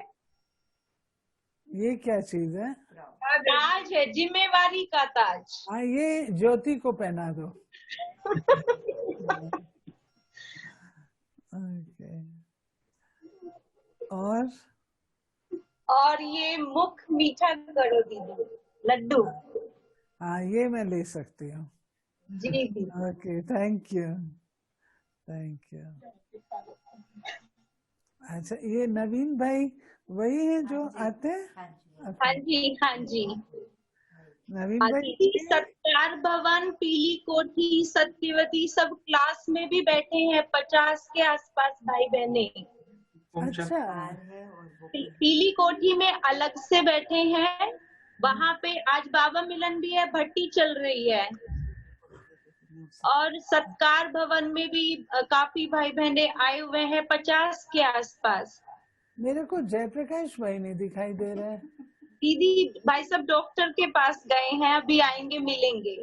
ये क्या चीज है? ताज है, जिम्मेवारी का ताज। हाँ, ये ज्योति को पहना दो। ओके। और ये मुख मीठा करो दीदी, लड्डू। हाँ, ये मैं ले सकती हूँ। जी दीदी। Okay, thank you, thank you. अच्छा, ये नवीन भाई वही है जो आते हैं? हाँ जी, हाँ जी। नवीन भाई दीदी सत्कार भवन, पीली कोठी, सत्यवती सब क्लास में भी बैठे हैं, 50 के आसपास भाई बहने। अच्छा, पीली कोठी में अलग से बैठे हैं। वहाँ पे आज बाबा मिलन भी है, भट्टी चल रही है। और सत्कार भवन में भी काफी भाई बहने आए हुए हैं, 50 के आसपास। मेरे को जयप्रकाश भाई नहीं दिखाई दे रहा है। दीदी भाई सब डॉक्टर के पास गए हैं, अभी आएंगे, मिलेंगे।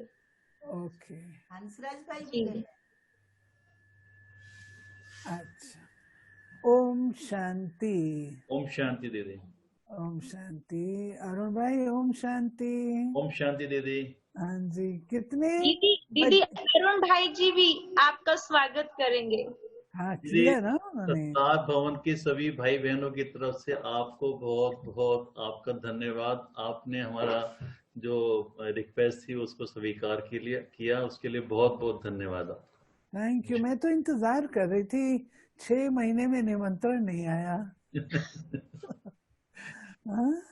ओके, हंसराज भाई भी गए। अच्छा, ओम शांति। ओम शांति दीदी। ओम शांति। अरुण भाई ओम शांति। ओम शांति दीदी। हाँ जी, कितने? दीदी अरुण भाई जी भी आपका स्वागत करेंगे। हाँ, किया ना उन्होंने। सत्कार भवन के सभी भाई बहनों की तरफ से आपको बहुत बहुत आपका धन्यवाद। आपने हमारा जो रिक्वेस्ट थी उसको स्वीकार किया, उसके लिए बहुत बहुत धन्यवाद। Thank you. मैं तो इंतजार कर रही थी, 6 महीने में निमंत्रण नहीं आया। हाँ?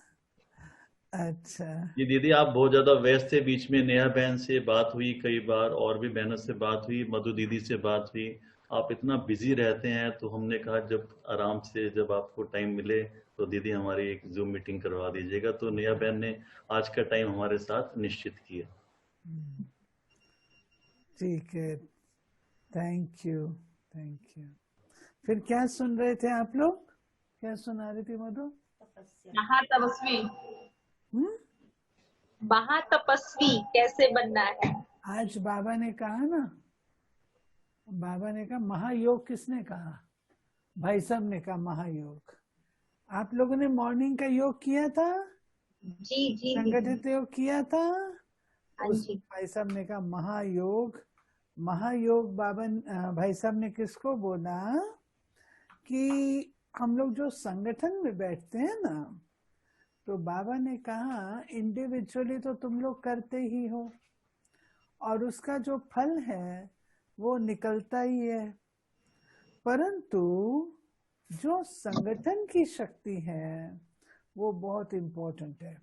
अच्छा ये दीदी आप बहुत ज्यादा व्यस्त थे, बीच में नेहा बहन से बात हुई कई बार, और भी बहनों से बात हुई, मधु दीदी से बात हुई। आप इतना बिजी रहते हैं तो हमने कहा जब आराम से जब आपको टाइम मिले तो दीदी हमारी एक जूम मीटिंग करवा दीजिएगा। तो नेहा बहन ने आज का टाइम हमारे साथ निश्चित किया। ठीक है, थैंक यू, थैंक यू। फिर क्या सुन रहे थे आप लोग? क्या सुना रही थी मधु? महातपस्वी। महातपस्वी कैसे बनना है? आज बाबा ने कहा ना, बाबा ने कहा महायोग। किसने कहा? भाई साहब ने कहा महायोग। आप लोगों ने मॉर्निंग का योग किया था? जी जी संगठित योग किया था? हाँ जी। भाई साहब ने कहा महायोग। महायोग बाबा भाई साहब ने किसको बोला कि हम लोग जो संगठन में बैठते हैं ना, तो बाबा ने कहा इंडिविजुअली तो तुम लोग करते ही हो और उसका जो फल है वो निकलता ही है, परंतु जो संगठन की शक्ति है वो बहुत इम्पोर्टेंट है।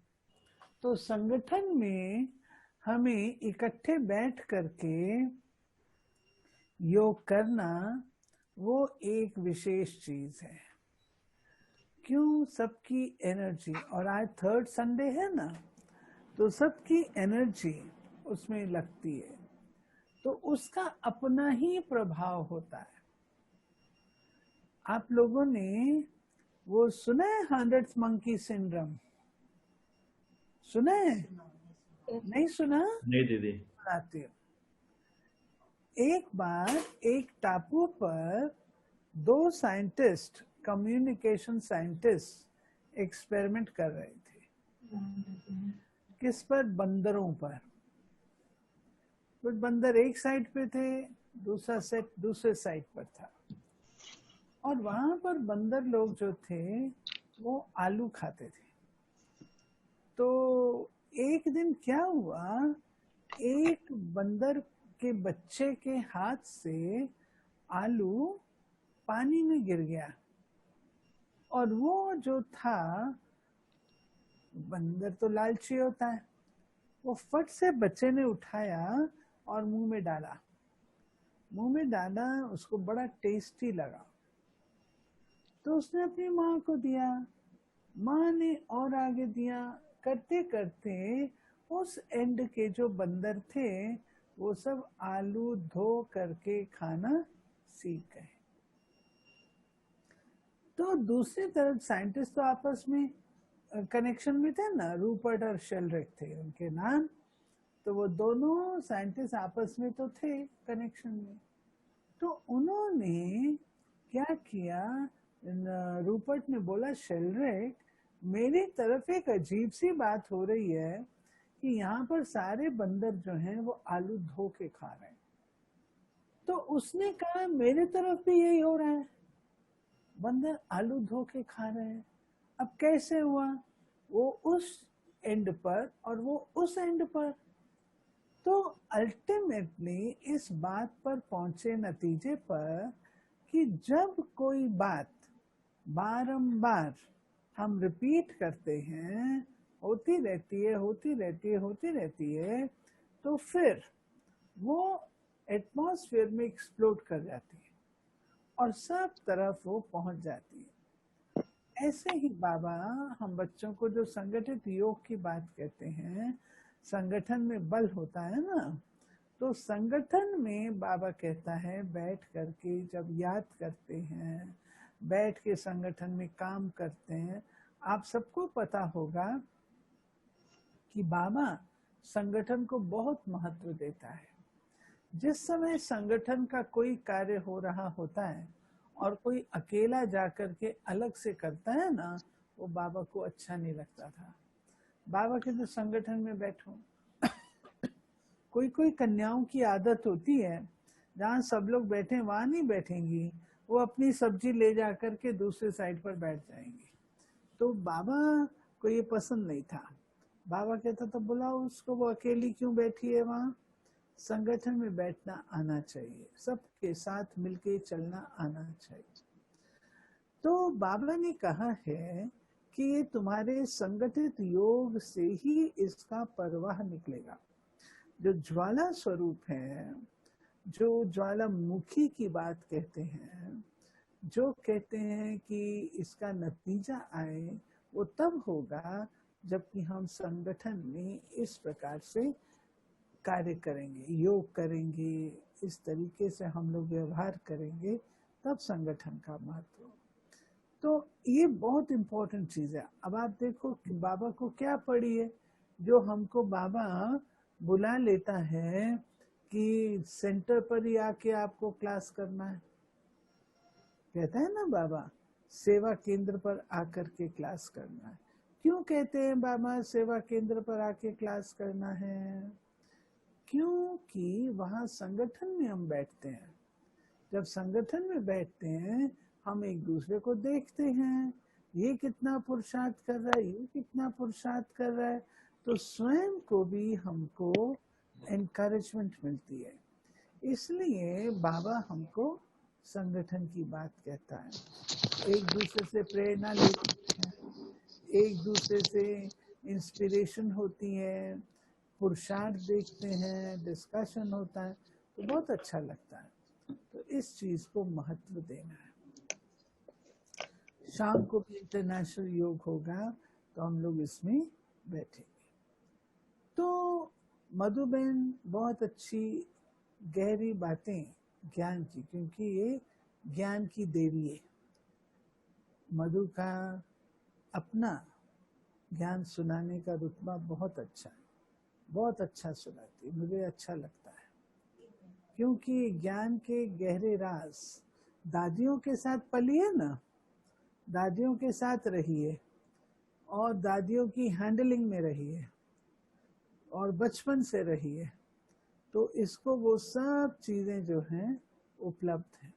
तो संगठन में हमें इकट्ठे बैठ करके योग करना वो एक विशेष चीज है। क्यों? सबकी एनर्जी, और आज 3rd संडे है ना, तो सबकी एनर्जी उसमें लगती है, तो उसका अपना ही प्रभाव होता है। आप लोगों ने वो सुना है 100th मंकी सिंड्रोम? सुना है? नहीं सुना? नहीं दीदी। सुनाती हूँ। एक बार एक टापू पर 2 साइंटिस्ट, कम्युनिकेशन साइंटिस्ट एक्सपेरिमेंट कर रहे थे। किस पर? बंदरों पर। कुछ बंदर एक साइड पे थे, दूसरा सेट दूसरे साइड पर था, और वहां पर बंदर लोग जो थे वो आलू खाते थे। तो एक दिन क्या हुआ एक बंदर के बच्चे के हाथ से आलू पानी में गिर गया और वो जो था, बंदर तो लालची होता है, वो फट से बच्चे ने उठाया और मुंह में डाला। उसको बड़ा टेस्टी लगा, तो उसने अपनी माँ को दिया, माँ ने और आगे दिया। करते करते उस एंड के जो बंदर थे वो सब आलू धो करके खाना सीख गए। तो दूसरी तरफ साइंटिस्ट तो आपस में कनेक्शन में थे ना, रूपर्ट और शेलड्रिक थे उनके नाम, तो वो दोनों साइंटिस्ट आपस में तो थे कनेक्शन में। तो उन्होंने क्या किया, रूपर्ट ने बोला शेलड्रिक, मेरी तरफ एक अजीब सी बात हो रही है कि यहाँ पर सारे बंदर जो हैं वो आलू धो के खा रहे हैं। तो उसने कहा मेरे तरफ भी यही हो रहा है, बंदर आलू धो के खा रहे हैं। अब कैसे हुआ, वो उस एंड पर और वो उस एंड पर। तो अल्टीमेटली इस बात पर पहुंचे नतीजे पर कि जब कोई बात बारंबार हम रिपीट करते हैं, होती रहती है, तो फिर वो एटमॉस्फेयर में एक्सप्लोड कर जाती है और सब तरफ वो पहुंच जाती है। ऐसे ही बाबा हम बच्चों को जो संगठित योग की बात कहते हैं, संगठन में बल होता है ना, तो संगठन में बाबा कहता है बैठ करके जब याद करते हैं, बैठ के संगठन में काम करते हैं। आप सबको पता होगा कि बाबा संगठन को बहुत महत्व देता है। जिस समय संगठन का कोई कार्य हो रहा होता है और कोई अकेला जाकर के अलग से करता है ना, वो बाबा को अच्छा नहीं लगता था। बाबा के जो संगठन में बैठो, कोई कन्याओं की आदत होती है जहाँ सब लोग बैठे वहां नहीं बैठेंगी, वो अपनी सब्जी ले जाकर के दूसरे साइड पर बैठ जाएंगी। तो बाबा को ये पसंद नहीं था। बाबा कहता था बुलाओ उसको, वो अकेली क्यों बैठी है वहां। संगठन में बैठना आना चाहिए, सबके साथ मिलके चलना आना चाहिए। तो बाबा ने कहा है कि ये तुम्हारे संगठित योग से ही इसका प्रवाह निकलेगा। जो ज्वाला स्वरूप है, जो ज्वालामुखी की बात कहते हैं, जो कहते हैं कि इसका नतीजा आए, वो तब होगा जबकि हम संगठन में इस प्रकार से कार्य करेंगे, योग करेंगे, इस तरीके से हम लोग व्यवहार करेंगे, तब संगठन का महत्व। तो ये बहुत इंपॉर्टेंट चीज है। अब आप देखो कि बाबा को क्या पड़ी है, जो हमको बाबा बुला लेता है कि सेंटर पर ही आके आपको क्लास करना है। कहता है ना बाबा, सेवा केंद्र पर आकर के क्लास करना है। क्यों कहते हैं बाबा सेवा केंद्र पर आके क्लास करना है? क्योंकि वहाँ संगठन में हम बैठते हैं। जब संगठन में बैठते हैं, हम एक दूसरे को देखते हैं, ये कितना पुरुषार्थ कर रहा है, ये कितना पुरुषार्थ कर रहा है, तो स्वयं को भी हमको एनकरेजमेंट मिलती है। इसलिए बाबा हमको संगठन की बात कहता है। एक दूसरे से प्रेरणा लेते हैं, एक दूसरे से इंस्पिरेशन होती है, पुरुषार्थ देखते हैं, डिस्कशन होता है, तो बहुत अच्छा लगता है। तो इस चीज को महत्व देना है। शाम को भी इंटरनेशनल योग होगा तो हम लोग इसमें बैठेंगे। तो मधुबेन बहुत अच्छी गहरी बातें ज्ञान की, क्योंकि ये ज्ञान की देवी है। मधु का अपना ज्ञान सुनाने का रुतबा बहुत अच्छा है, बहुत अच्छा सुनाती, मुझे अच्छा लगता है। क्योंकि ज्ञान के गहरे राज दादियों के साथ पली है ना, दादियों के साथ रही है और दादियों की हैंडलिंग में रही है और बचपन से रही है, तो इसको वो सब चीजें जो हैं उपलब्ध हैं,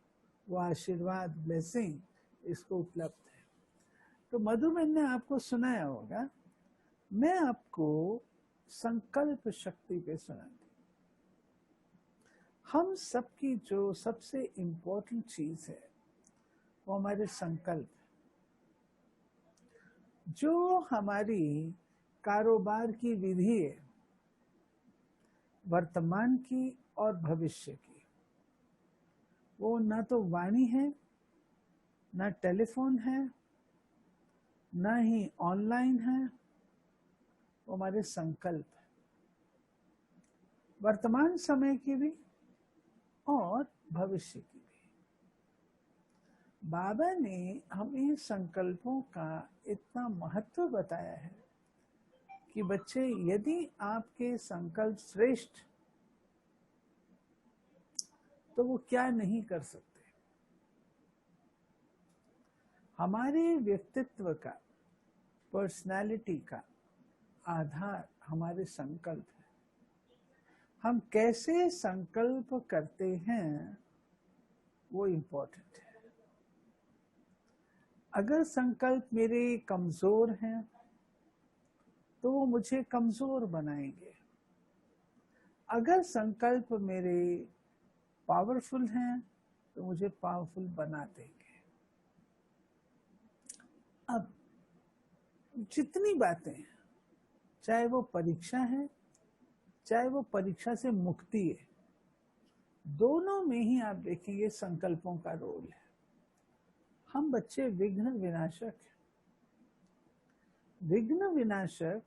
वो आशीर्वाद ब्लेसिंग इसको उपलब्ध है। तो मधुबेन ने आपको सुनाया होगा, मैं आपको संकल्प शक्ति पे सुनाती। हम सबकी जो सबसे इम्पोर्टेंट चीज है वो हमारे संकल्प, जो हमारी कारोबार की विधि है, वर्तमान की और भविष्य की, वो ना तो वाणी है, ना टेलीफोन है, ना ही ऑनलाइन है, वो हमारे संकल्प है, वर्तमान समय की भी और भविष्य की भी। बाबा ने हमें संकल्पों का इतना महत्व बताया है कि बच्चे, यदि आपके संकल्प श्रेष्ठ, तो वो क्या नहीं कर सकते। हमारे व्यक्तित्व का, पर्सनालिटी का आधार हमारे संकल्प है। हम कैसे संकल्प करते हैं वो इम्पोर्टेंट है। अगर संकल्प मेरे कमजोर हैं तो वो मुझे कमजोर बनाएंगे। अगर संकल्प मेरे पावरफुल हैं तो मुझे पावरफुल बना देंगे। अब जितनी बातें हैं, चाहे वो परीक्षा है, चाहे वो परीक्षा से मुक्ति है, दोनों में ही आप देखेंगे संकल्पों का रोल है। हम बच्चे विघ्न विनाशक हैं। विघ्न विनाशक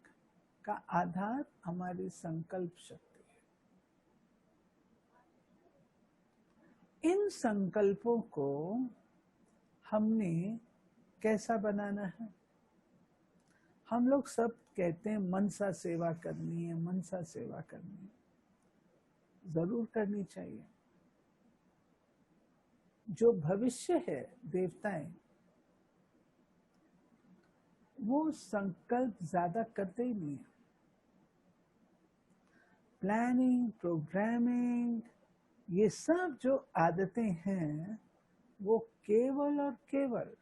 का आधार हमारी संकल्प शक्ति है। इन संकल्पों को हमने कैसा बनाना है? हम लोग सब कहते हैं मनसा सेवा करनी है, मनसा सेवा करनी है। जरूर करनी चाहिए। जो भविष्य है, देवताएं, वो संकल्प ज्यादा करते ही नहीं है। प्लानिंग, प्रोग्रामिंग, ये सब जो आदतें हैं वो केवल और केवल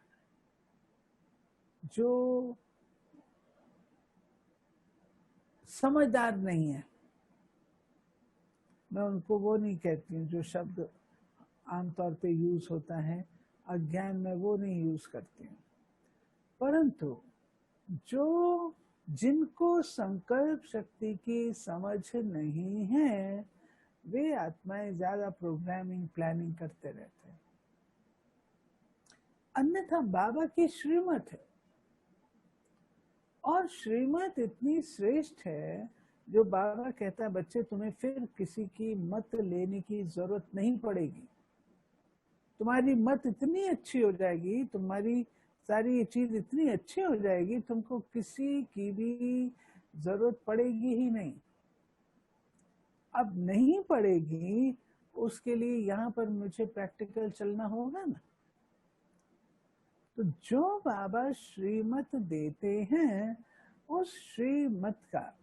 जो समझदार नहीं है, मैं उनको वो नहीं कहती हूँ जो शब्द आमतौर पे यूज होता है, अज्ञान में वो नहीं यूज करती हूँ, परंतु जो जिनको संकल्प शक्ति की समझ नहीं है, वे आत्माएं ज्यादा प्रोग्रामिंग, प्लानिंग करते रहते हैं। अन्यथा बाबा की श्रीमत है, और श्रीमत इतनी श्रेष्ठ है जो बाबा कहता है, बच्चे तुम्हें फिर किसी की मत लेने की जरूरत नहीं पड़ेगी। तुम्हारी मत इतनी अच्छी हो जाएगी, तुम्हारी सारी ये चीज इतनी अच्छी हो जाएगी, तुमको किसी की भी जरूरत पड़ेगी ही नहीं। अब नहीं पड़ेगी, उसके लिए यहाँ पर मुझे प्रैक्टिकल चलना होगा ना। तो जो बाबा श्रीमत देते हैं, उस श्रीमत का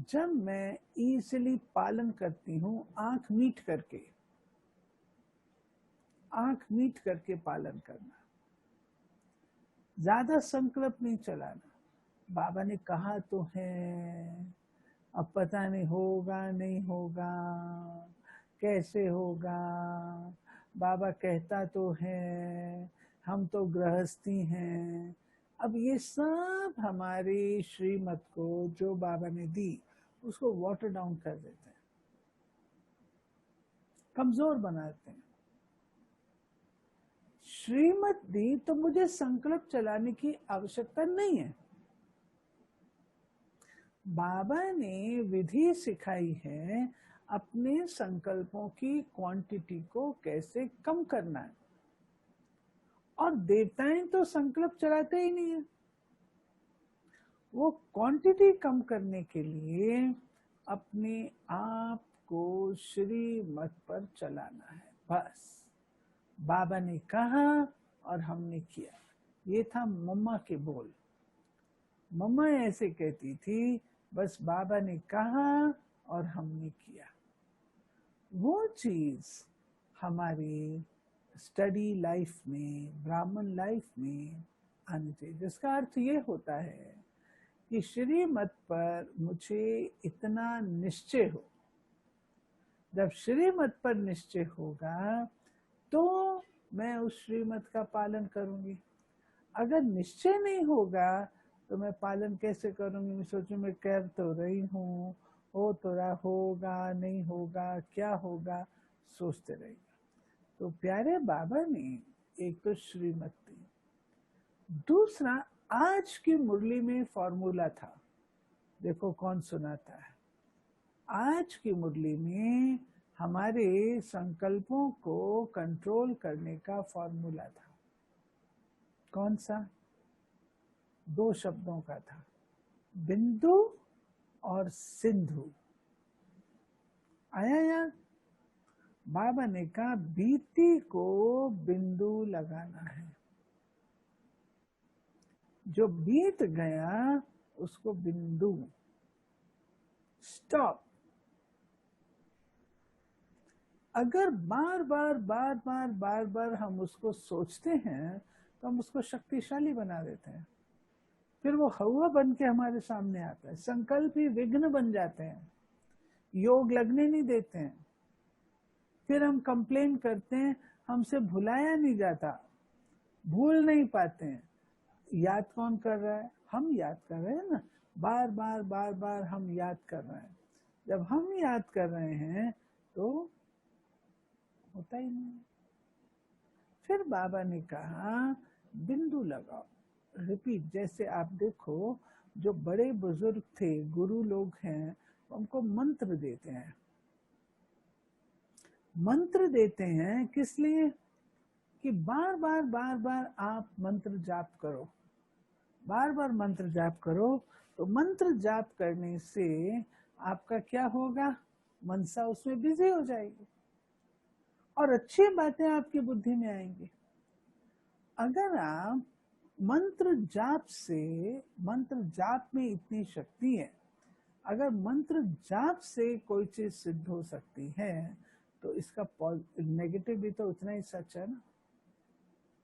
जब मैं इजीली पालन करती हूँ, आंख मीट करके पालन करना, ज्यादा संकल्प नहीं चलाना। बाबा ने कहा तो है, अब पता नहीं होगा नहीं होगा, कैसे होगा। बाबा कहता तो है, हम तो गृहस्थी हैं। अब ये सब हमारी श्रीमत को जो बाबा ने दी, उसको वाटर डाउन कर देते हैं, कमजोर बनाते हैं। श्रीमत दी तो मुझे संकल्प चलाने की आवश्यकता नहीं है। बाबा ने विधि सिखाई है अपने संकल्पों की क्वांटिटी को कैसे कम करना है, और देवताएं तो संकल्प चलाते ही नहीं है। वो क्वांटिटी कम करने के लिए अपने आप को श्रीमत पर चलाना है, बस। बाबा ने कहा और हमने किया। ये था मम्मा के बोल। मम्मा ऐसे कहती थी, बस बाबा ने कहा और हमने किया। वो चीज हमारी स्टडी लाइफ में, ब्राह्मण लाइफ में आनी चाहिए, जिसका अर्थ ये होता है कि श्रीमत पर मुझे इतना निश्चय हो जब श्रीमत पर निश्चय होगा तो मैं उस श्रीमत का पालन करूंगी। अगर निश्चय नहीं होगा तो मैं पालन कैसे करूंगी? मैं सोचूं मैं कर तो रही हूँ, हो तो रहा, होगा नहीं होगा, क्या होगा, सोचते रहेगा। तो प्यारे बाबा ने एक तो श्रीमत दी, दूसरा आज की मुरली में फॉर्मूला था, देखो कौन सुनाता है। आज की मुरली में हमारे संकल्पों को कंट्रोल करने का फॉर्मूला था। कौन सा? 2 शब्दों का था, बिंदु और सिंधु। आया याद? बाबा ने कहा बीती को बिंदु लगाना है, जो बीत गया उसको बिंदु, स्टॉप। अगर बार बार हम उसको सोचते हैं तो हम उसको शक्तिशाली बना देते हैं, फिर वो हवा बन के हमारे सामने आता है। संकल्प ही विघ्न बन जाते हैं, योग लगने नहीं देते हैं। फिर हम कंप्लेन करते हैं हमसे भुलाया नहीं जाता, भूल नहीं पाते हैं। याद कौन कर रहा है? हम याद कर रहे हैं ना, बार बार हम याद कर रहे हैं। जब हम याद कर रहे हैं तो होता ही नहीं। फिर बाबा ने कहा बिंदु लगाओ, रिपीट। जैसे आप देखो जो बड़े बुजुर्ग थे, गुरु लोग हैं, उनको मंत्र देते हैं। मंत्र देते हैं किस लिए? कि बार बार आप मंत्र जाप करो, बार बार मंत्र जाप करो। तो मंत्र जाप करने से आपका क्या होगा? मनसा उसमें बिजी हो जाएगी और अच्छी बातें आपकी बुद्धि में आएंगी। अगर आप मंत्र जाप से, मंत्र जाप में इतनी शक्ति है, अगर मंत्र जाप से कोई चीज सिद्ध हो सकती है तो इसका नेगेटिव भी तो उतना ही सच है ना।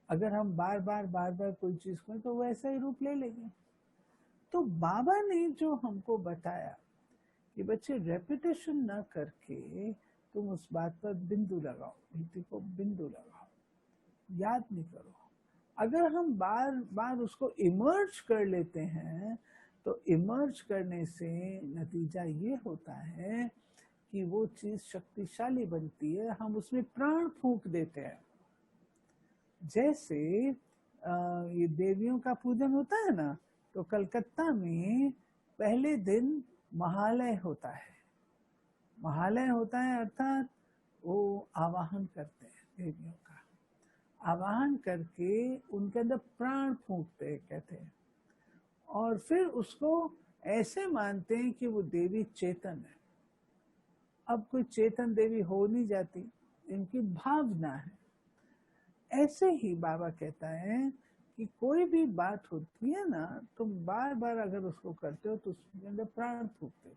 अगर हम बार बार कोई चीज करें तो वैसा ही रूप ले लेंगे। तो बाबा ने जो हमको बताया कि बच्चे रेपिटेशन ना करके तुम उस बात पर बिंदु लगाओ, भीति को बिंदु लगाओ, याद नहीं करो। अगर हम बार बार उसको इमर्ज कर लेते हैं तो इमर्ज करने से नतीजा ये होता है कि वो चीज शक्तिशाली बनती है, हम उसमें प्राण फूंक देते हैं। जैसे ये देवियों का पूजन होता है ना, तो कलकत्ता में पहले दिन महालय होता है। महालय होता है अर्थात वो आवाहन करते हैं, देवियों का आवाहन करके उनके अंदर प्राण फूंकते हैं, कहते हैं। और फिर उसको ऐसे मानते हैं कि वो देवी चेतन है। अब कोई चेतन देवी हो नहीं जाती, इनकी भावना है। ऐसे ही बाबा कहता है कि कोई भी बात होती है ना, तुम बार बार अगर उसको करते हो तो उसके अंदर प्राण फूकते हो।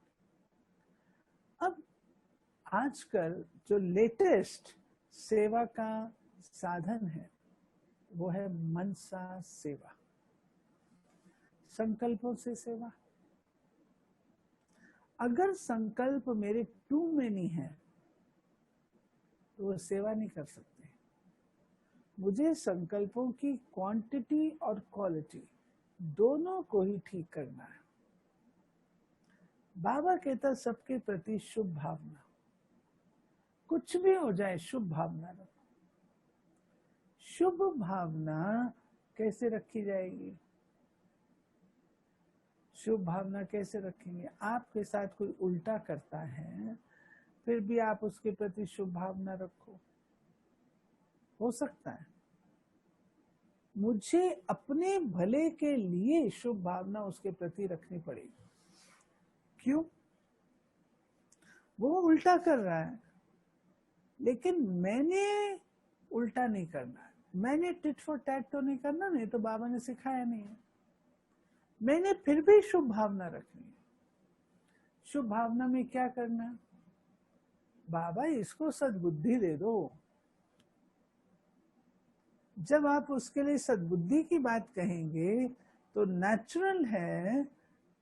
अब आजकल जो लेटेस्ट सेवा का साधन है वो है मनसा सेवा, संकल्पों से सेवा। अगर संकल्प मेरे टू में नहीं है तो वो सेवा नहीं कर सकते। मुझे संकल्पों की क्वांटिटी और क्वालिटी दोनों को ही ठीक करना है। बाबा कहता सबके प्रति शुभ भावना, कुछ भी हो जाए शुभ भावना रखो। शुभ भावना कैसे रखी जाएगी? शुभ भावना कैसे रखेंगे? आपके साथ कोई उल्टा करता है फिर भी आप उसके प्रति शुभ भावना रखो, हो सकता है। मुझे अपने भले के लिए शुभ भावना उसके प्रति रखनी पड़ेगी। क्यों? वो उल्टा कर रहा है, लेकिन मैंने उल्टा नहीं करना है। मैंने टिट फॉर टैट तो नहीं करना, नहीं तो बाबा ने सिखाया नहीं है। मैंने फिर भी शुभ भावना रखनी है। शुभ भावना में क्या करना? बाबा इसको सद्बुद्धि दे दो। जब आप उसके लिए सद्बुद्धि की बात कहेंगे तो नेचुरल है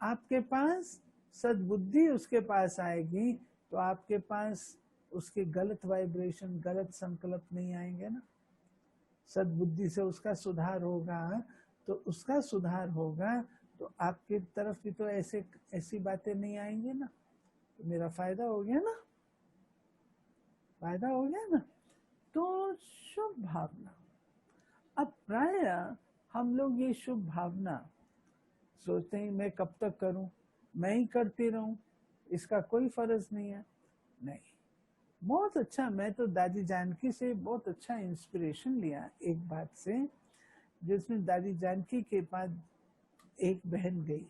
आपके पास सद्बुद्धि उसके पास आएगी, तो आपके पास उसके गलत वाइब्रेशन, गलत संकल्प नहीं आएंगे ना। सद्बुद्धि से उसका सुधार होगा, तो उसका सुधार होगा तो आपकी तरफ भी तो ऐसी बातें नहीं आएंगी ना। तो मेरा फायदा हो गया ना, फायदा हो गया ना। तो शुभ भावना, अब प्राय हम लोग ये शुभ भावना सोचते हैं मैं कब तक करूं, मैं ही करती रहूं, इसका कोई फर्ज नहीं है। नहीं, बहुत अच्छा। मैं तो दादी जानकी से बहुत अच्छा इंस्पिरेशन लिया एक बात से, जिसमें दादी जानकी के पास एक बहन गई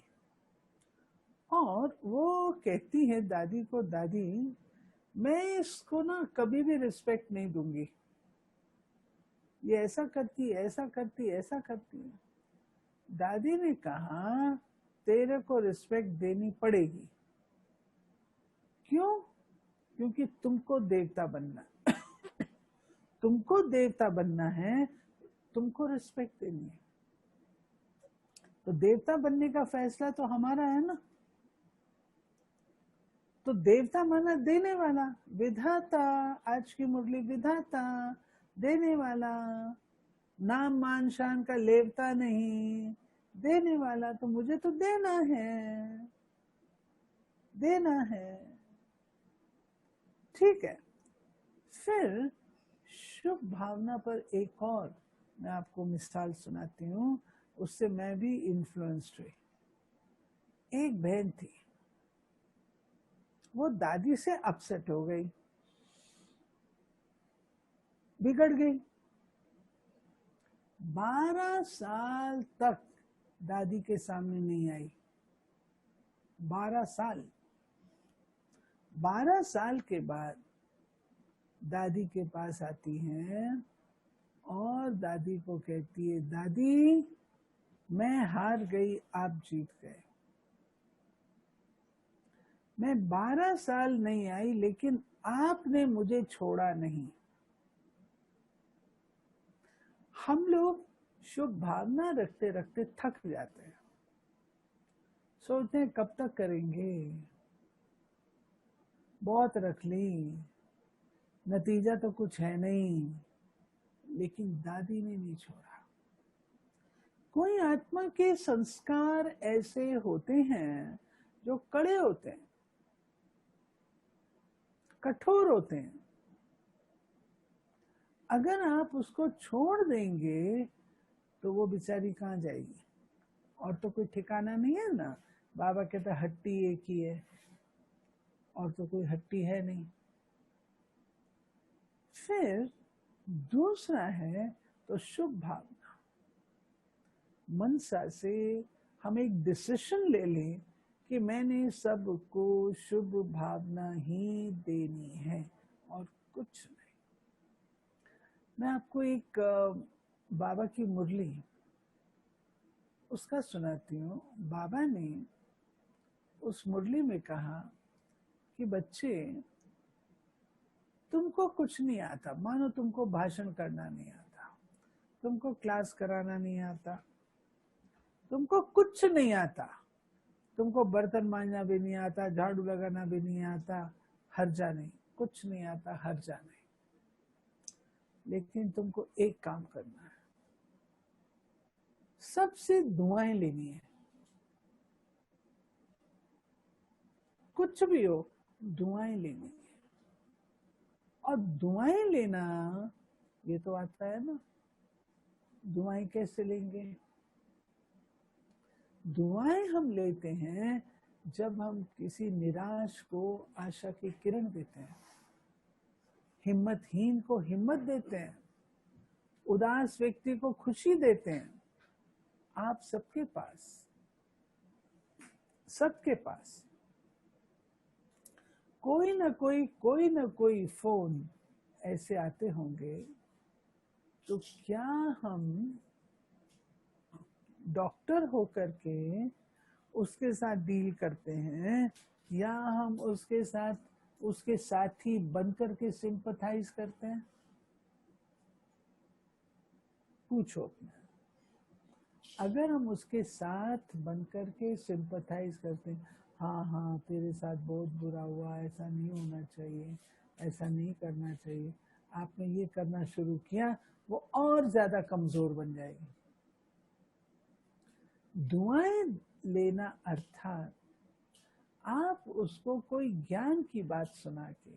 और वो कहती है दादी को, दादी मैं इसको ना कभी भी रिस्पेक्ट नहीं दूंगी, ये ऐसा करती ऐसा करती ऐसा करती है। दादी ने कहा तेरे को रिस्पेक्ट देनी पड़ेगी। क्यों? क्योंकि तुमको देवता बनना तुमको देवता बनना है, तुमको रिस्पेक्ट देनी है। तो देवता बनने का फैसला तो हमारा है ना। तो देवता माना देने वाला, विधाता, आज की मुरली विधाता, देने वाला, नाम मान शान का लेवता नहीं, देने वाला। तो मुझे तो देना है, देना है। ठीक है। फिर शुभ भावना पर एक और मैं आपको मिसाल सुनाती हूँ, उससे मैं भी इन्फ्लुएंस्ड हुई। एक बहन थी, वो दादी से अपसेट हो गई, बिगड़ गई। 12 साल तक दादी के सामने नहीं आई। 12 साल। 12 साल के बाद दादी के पास आती है और दादी को कहती है, दादी मैं हार गई, आप जीत गए। मैं 12 साल नहीं आई, लेकिन आपने मुझे छोड़ा नहीं। हम लोग शुभ भावना रखते रखते थक जाते हैं, सोचते हैं कब तक करेंगे, बहुत रख ली, नतीजा तो कुछ है नहीं। लेकिन दादी ने नहीं छोड़ा। कोई आत्मा के संस्कार ऐसे होते हैं जो कड़े होते हैं, कठोर होते हैं। अगर आप उसको छोड़ देंगे तो वो बेचारी कहाँ जाएगी? और तो कोई ठिकाना नहीं है ना। बाबा कहते हट्टी एक ही है, और तो कोई हट्टी है नहीं। फिर दूसरा है तो शुभ भावना। मनसा से हम एक डिसीजन ले लें कि मैंने सबको शुभ भावना ही देनी है और कुछ नहीं। मैं आपको एक बाबा की मुरली उसका सुनाती हूँ। बाबा ने उस मुरली में कहा कि बच्चे तुमको कुछ नहीं आता, मानो तुमको भाषण करना नहीं आता, तुमको क्लास कराना नहीं आता, तुमको कुछ नहीं आता, तुमको बर्तन मांजना भी नहीं आता, झाड़ू लगाना भी नहीं आता, हर्जा नहीं, कुछ नहीं आता, हर्जा नहीं। लेकिन तुमको एक काम करना है, सबसे दुआएं लेनी है। कुछ भी हो, दुआएं लेनी है। और दुआएं लेना ये तो आता है ना। दुआएं कैसे लेंगे? दुआएं हम लेते हैं जब हम किसी निराश को आशा की किरण देते हैं, हिम्मतहीन को हिम्मत देते हैं, उदास व्यक्ति को खुशी देते हैं। आप सबके पास कोई ना कोई फोन ऐसे आते होंगे। तो क्या हम डॉक्टर होकर के उसके साथ डील करते हैं, या हम उसके साथी बनकर के सिंपथाइज करते हैं? पूछो अपने। अगर हम उसके साथ बनकर के सिंपथाइज करते हैं, हाँ हाँ तेरे साथ बहुत बुरा हुआ, ऐसा नहीं होना चाहिए, ऐसा नहीं करना चाहिए। आपने ये करना शुरू किया, वो और ज्यादा कमजोर बन जाएगी। दुआएं लेना अर्थात आप उसको कोई ज्ञान की बात सुना के,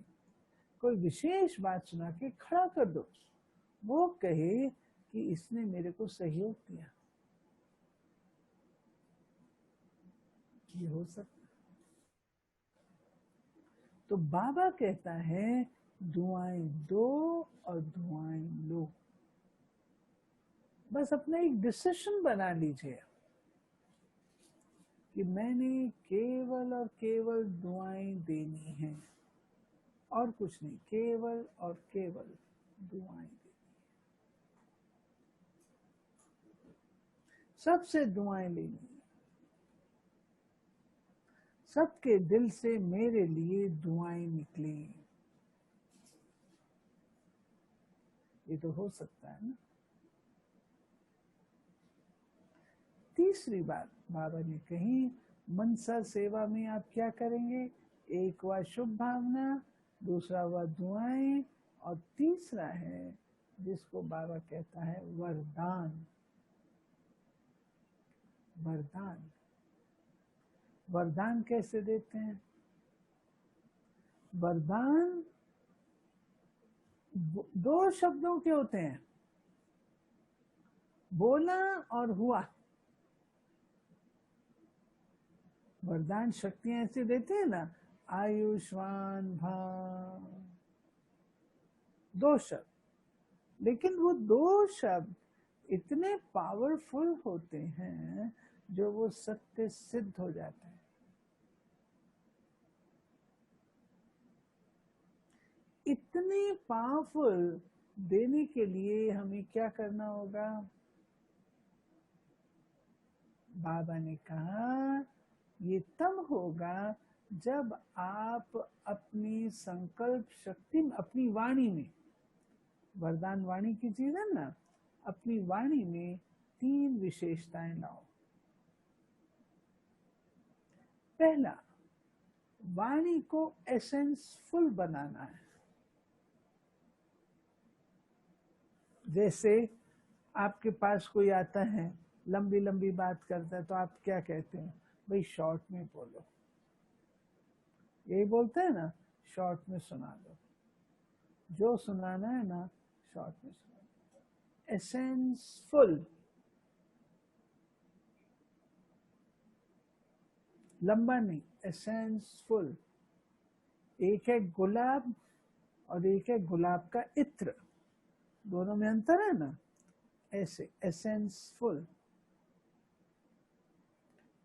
कोई विशेष बात सुना के खड़ा कर दो, वो कहे कि इसने मेरे को सहयोग दिया। ये हो सकता है। तो बाबा कहता है दुआएं दो और दुआएं लो। बस अपना एक डिसीजन बना लीजिए कि मैंने केवल और केवल दुआएं देनी है, और कुछ नहीं, केवल और केवल दुआएं देनी है। सबसे दुआएं लेनी है, सबके दिल से मेरे लिए दुआएं निकले। ये तो हो सकता है ना। तीसरी बात बाबा ने कही, मनसा सेवा में आप क्या करेंगे? एक हुआ शुभ भावना, दूसरा हुआ दुआएं, और तीसरा है जिसको बाबा कहता है वरदान। वरदान, वरदान कैसे देते हैं? वरदान दो शब्दों के होते हैं, बोला और हुआ। वरदान शक्तियां ऐसे देते हैं ना, आयुष्मान भव, दो शब्द, लेकिन वो दो शब्द इतने पावरफुल होते हैं जो वो सत्य सिद्ध हो जाते हैं। इतने पावरफुल देने के लिए हमें क्या करना होगा? बाबा ने कहा ये तब होगा जब आप अपनी संकल्प शक्ति में, अपनी वाणी में, वरदान वाणी की चीज है ना, अपनी वाणी में 3 विशेषताएं लाओ। पहला, वाणी को एसेंसफुल बनाना है। जैसे आपके पास कोई आता है, लंबी लंबी बात करता है, तो आप क्या कहते हैं? भाई शॉर्ट में बोलो। यही बोलते हैं ना, शॉर्ट में सुना दो, जो सुनाना है ना शॉर्ट में सुना दो। एसेंसफुल, लंबा नहीं, एसेंसफुल। एक है गुलाब और एक है गुलाब का इत्र, दोनों में अंतर है ना। ऐसे एसेंसफुल।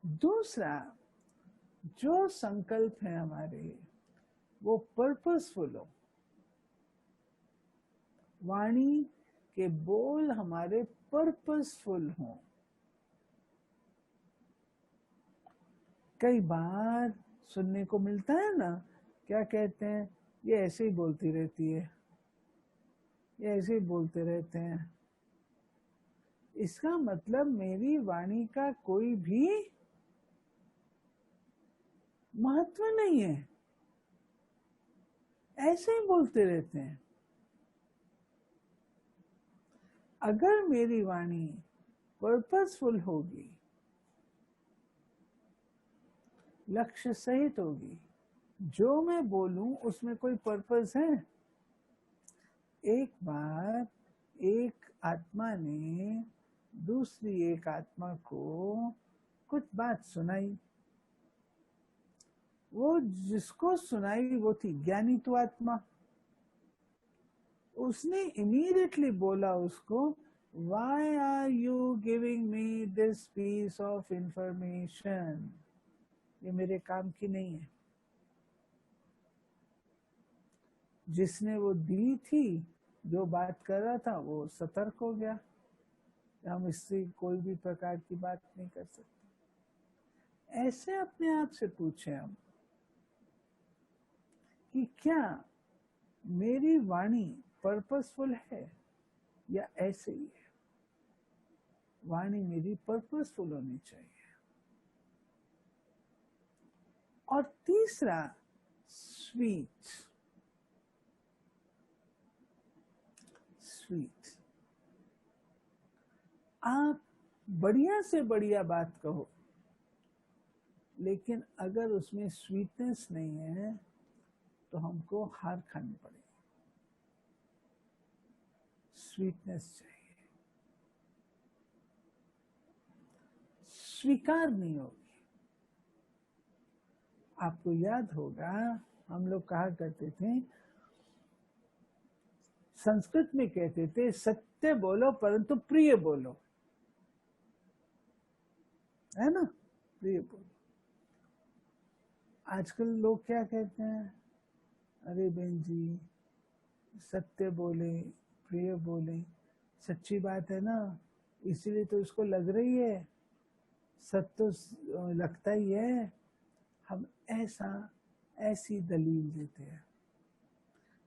दूसरा, जो संकल्प है हमारे वो पर्पसफुल हो। वाणी के बोल हमारे पर्पसफुल हों। कई बार सुनने को मिलता है ना, क्या कहते हैं? ये ऐसे ही बोलती रहती है, ये ऐसे ही बोलते रहते हैं। इसका मतलब मेरी वाणी का कोई भी महत्व नहीं है, ऐसे ही बोलते रहते हैं। अगर मेरी वाणी पर्पसफुल होगी, लक्ष्य सहित होगी, जो मैं बोलूं उसमें कोई पर्पस है। एक बार एक आत्मा ने दूसरी एक आत्मा को कुछ बात सुनाई। वो जिसको सुनाई वो थी ज्ञानी तो आत्मा। उसने इमीडिएटली बोला उसको, Why are you giving me this piece of information? ये मेरे काम की नहीं है। जिसने वो दी थी, जो बात कर रहा था, वो सतर्क हो गया, हम इससे कोई भी प्रकार की बात नहीं कर सकते। ऐसे अपने आप से पूछे हम कि क्या मेरी वाणी पर्पसफुल है या ऐसे ही है? वाणी मेरी पर्पसफुल होनी चाहिए। और तीसरा, स्वीट। स्वीट। आप बढ़िया से बढ़िया बात कहो, लेकिन अगर उसमें स्वीटनेस नहीं है तो हमको हार खानी पड़ेगी। स्वीटनेस चाहिए, स्वीकार नहीं होगी। आपको याद होगा हम लोग कहा करते थे, संस्कृत में कहते थे सत्य बोलो परंतु प्रिय बोलो, है ना, प्रिय बोलो। आजकल लोग क्या कहते हैं, अरे बहन जी सत्य बोले प्रिय बोले, सच्ची बात है ना, इसीलिए तो इसको लग रही है, सत्य तो लगता ही है। हम ऐसी दलील देते हैं,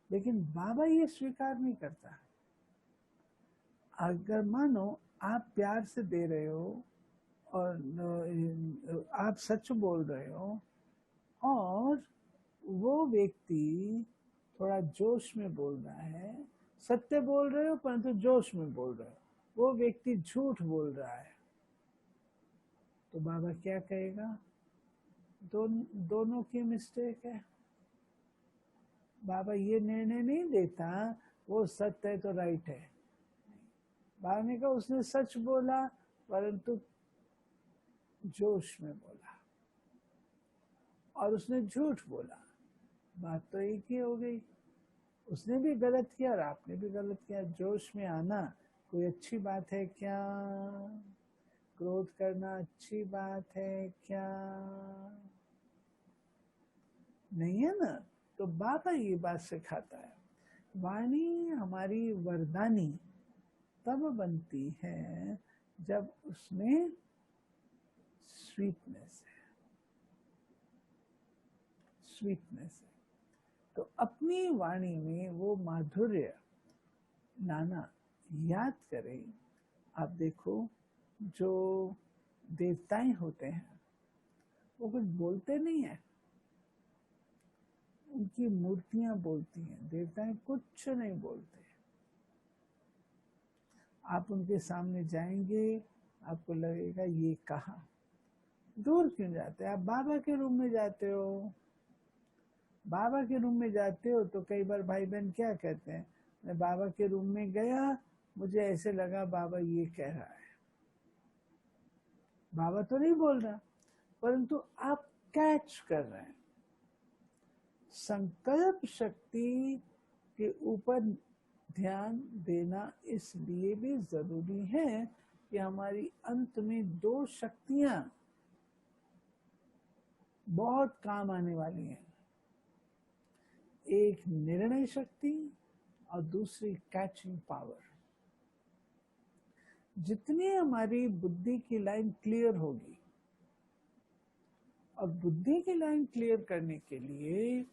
लेकिन बाबा ये स्वीकार नहीं करता। अगर मानो आप प्यार से दे रहे हो और आप सच बोल रहे हो और वो व्यक्ति थोड़ा जोश में बोल रहा है, सत्य बोल रहे हो परंतु जोश में बोल रहे हो, वो व्यक्ति झूठ बोल रहा है, तो बाबा क्या कहेगा, दोनों की मिस्टेक है। बाबा ये निर्णय नहीं देता वो सत्य है तो राइट है। बाबा ने कहा उसने सच बोला परंतु जोश में बोला, और उसने झूठ बोला, बात तो एक ही हो गई। उसने भी गलत किया और आपने भी गलत किया। जोश में आना कोई अच्छी बात है क्या? क्रोध करना अच्छी बात है क्या? नहीं है ना। तो बाबा ये बात सिखाता है, वाणी हमारी वरदानी तब बनती है जब उसमें स्वीटनेस है, स्वीटनेस है। तो अपनी वाणी में वो माधुर्य लाना याद करें। आप देखो जो देवताएं होते हैं वो कुछ बोलते नहीं है, उनकी मूर्तियां बोलती हैं, देवताएं कुछ नहीं बोलते। आप उनके सामने जाएंगे आपको लगेगा ये कहा। दूर क्यों जाते हैं? आप बाबा के रूम में जाते हो, बाबा के रूम में जाते हो तो कई बार भाई बहन क्या कहते हैं, मैं बाबा के रूम में गया, मुझे ऐसे लगा बाबा ये कह रहा है। बाबा तो नहीं बोल रहा, परंतु आप कैच कर रहे हैं। संकल्प शक्ति के ऊपर ध्यान देना इसलिए भी जरूरी है कि हमारी अंत में दो शक्तियां बहुत काम आने वाली हैं, एक निर्णय शक्ति और दूसरी कैचिंग पावर। जितनी हमारी बुद्धि की लाइन क्लियर होगी, और बुद्धि की लाइन क्लियर करने के लिए,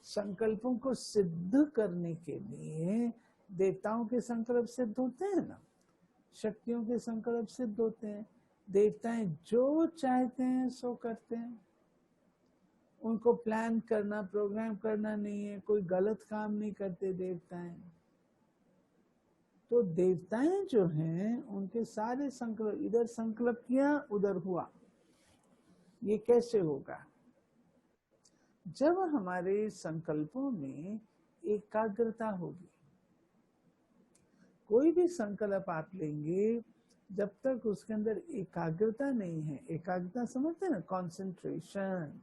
संकल्पों को सिद्ध करने के लिए देवताओं के संकल्प सिद्ध होते हैं ना, शक्तियों के संकल्प सिद्ध होते हैं। देवताएं जो चाहते हैं सो करते हैं, उनको प्लान करना प्रोग्राम करना नहीं है, कोई गलत काम नहीं करते देवताएं। तो देवताएं जो हैं उनके सारे संकल्प, इधर संकल्प किया उधर हुआ। ये कैसे होगा? जब हमारे संकल्पों में एकाग्रता होगी। कोई भी संकल्प आप लेंगे, जब तक उसके अंदर एकाग्रता नहीं है, एकाग्रता समझते हैं ना, कंसंट्रेशन,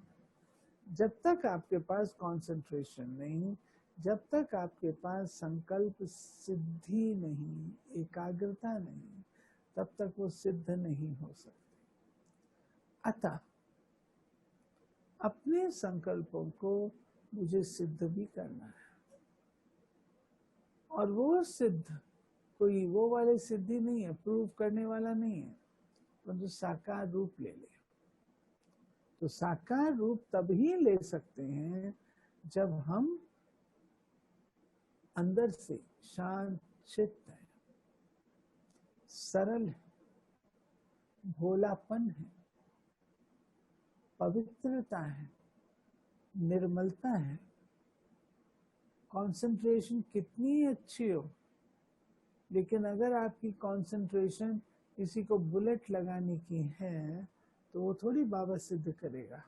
जब तक आपके पास कंसंट्रेशन नहीं, जब तक आपके पास संकल्प सिद्धि नहीं, एकाग्रता नहीं, तब तक वो सिद्ध नहीं हो सकते। अतः अपने संकल्पों को मुझे सिद्ध भी करना है, और वो सिद्ध कोई वो वाले सिद्धि नहीं है, प्रूव करने वाला नहीं है, परंतु साकार रूप ले ले। तो साकार रूप तभी ले सकते हैं जब हम अंदर से शांत चित्त है, सरल है, भोलापन है, पवित्रता है, निर्मलता है, कंसंट्रेशन कितनी अच्छी हो, लेकिन अगर आपकी कंसंट्रेशन किसी को बुलेट लगाने की है तो वो थोड़ी बाबा सिद्ध करेगा।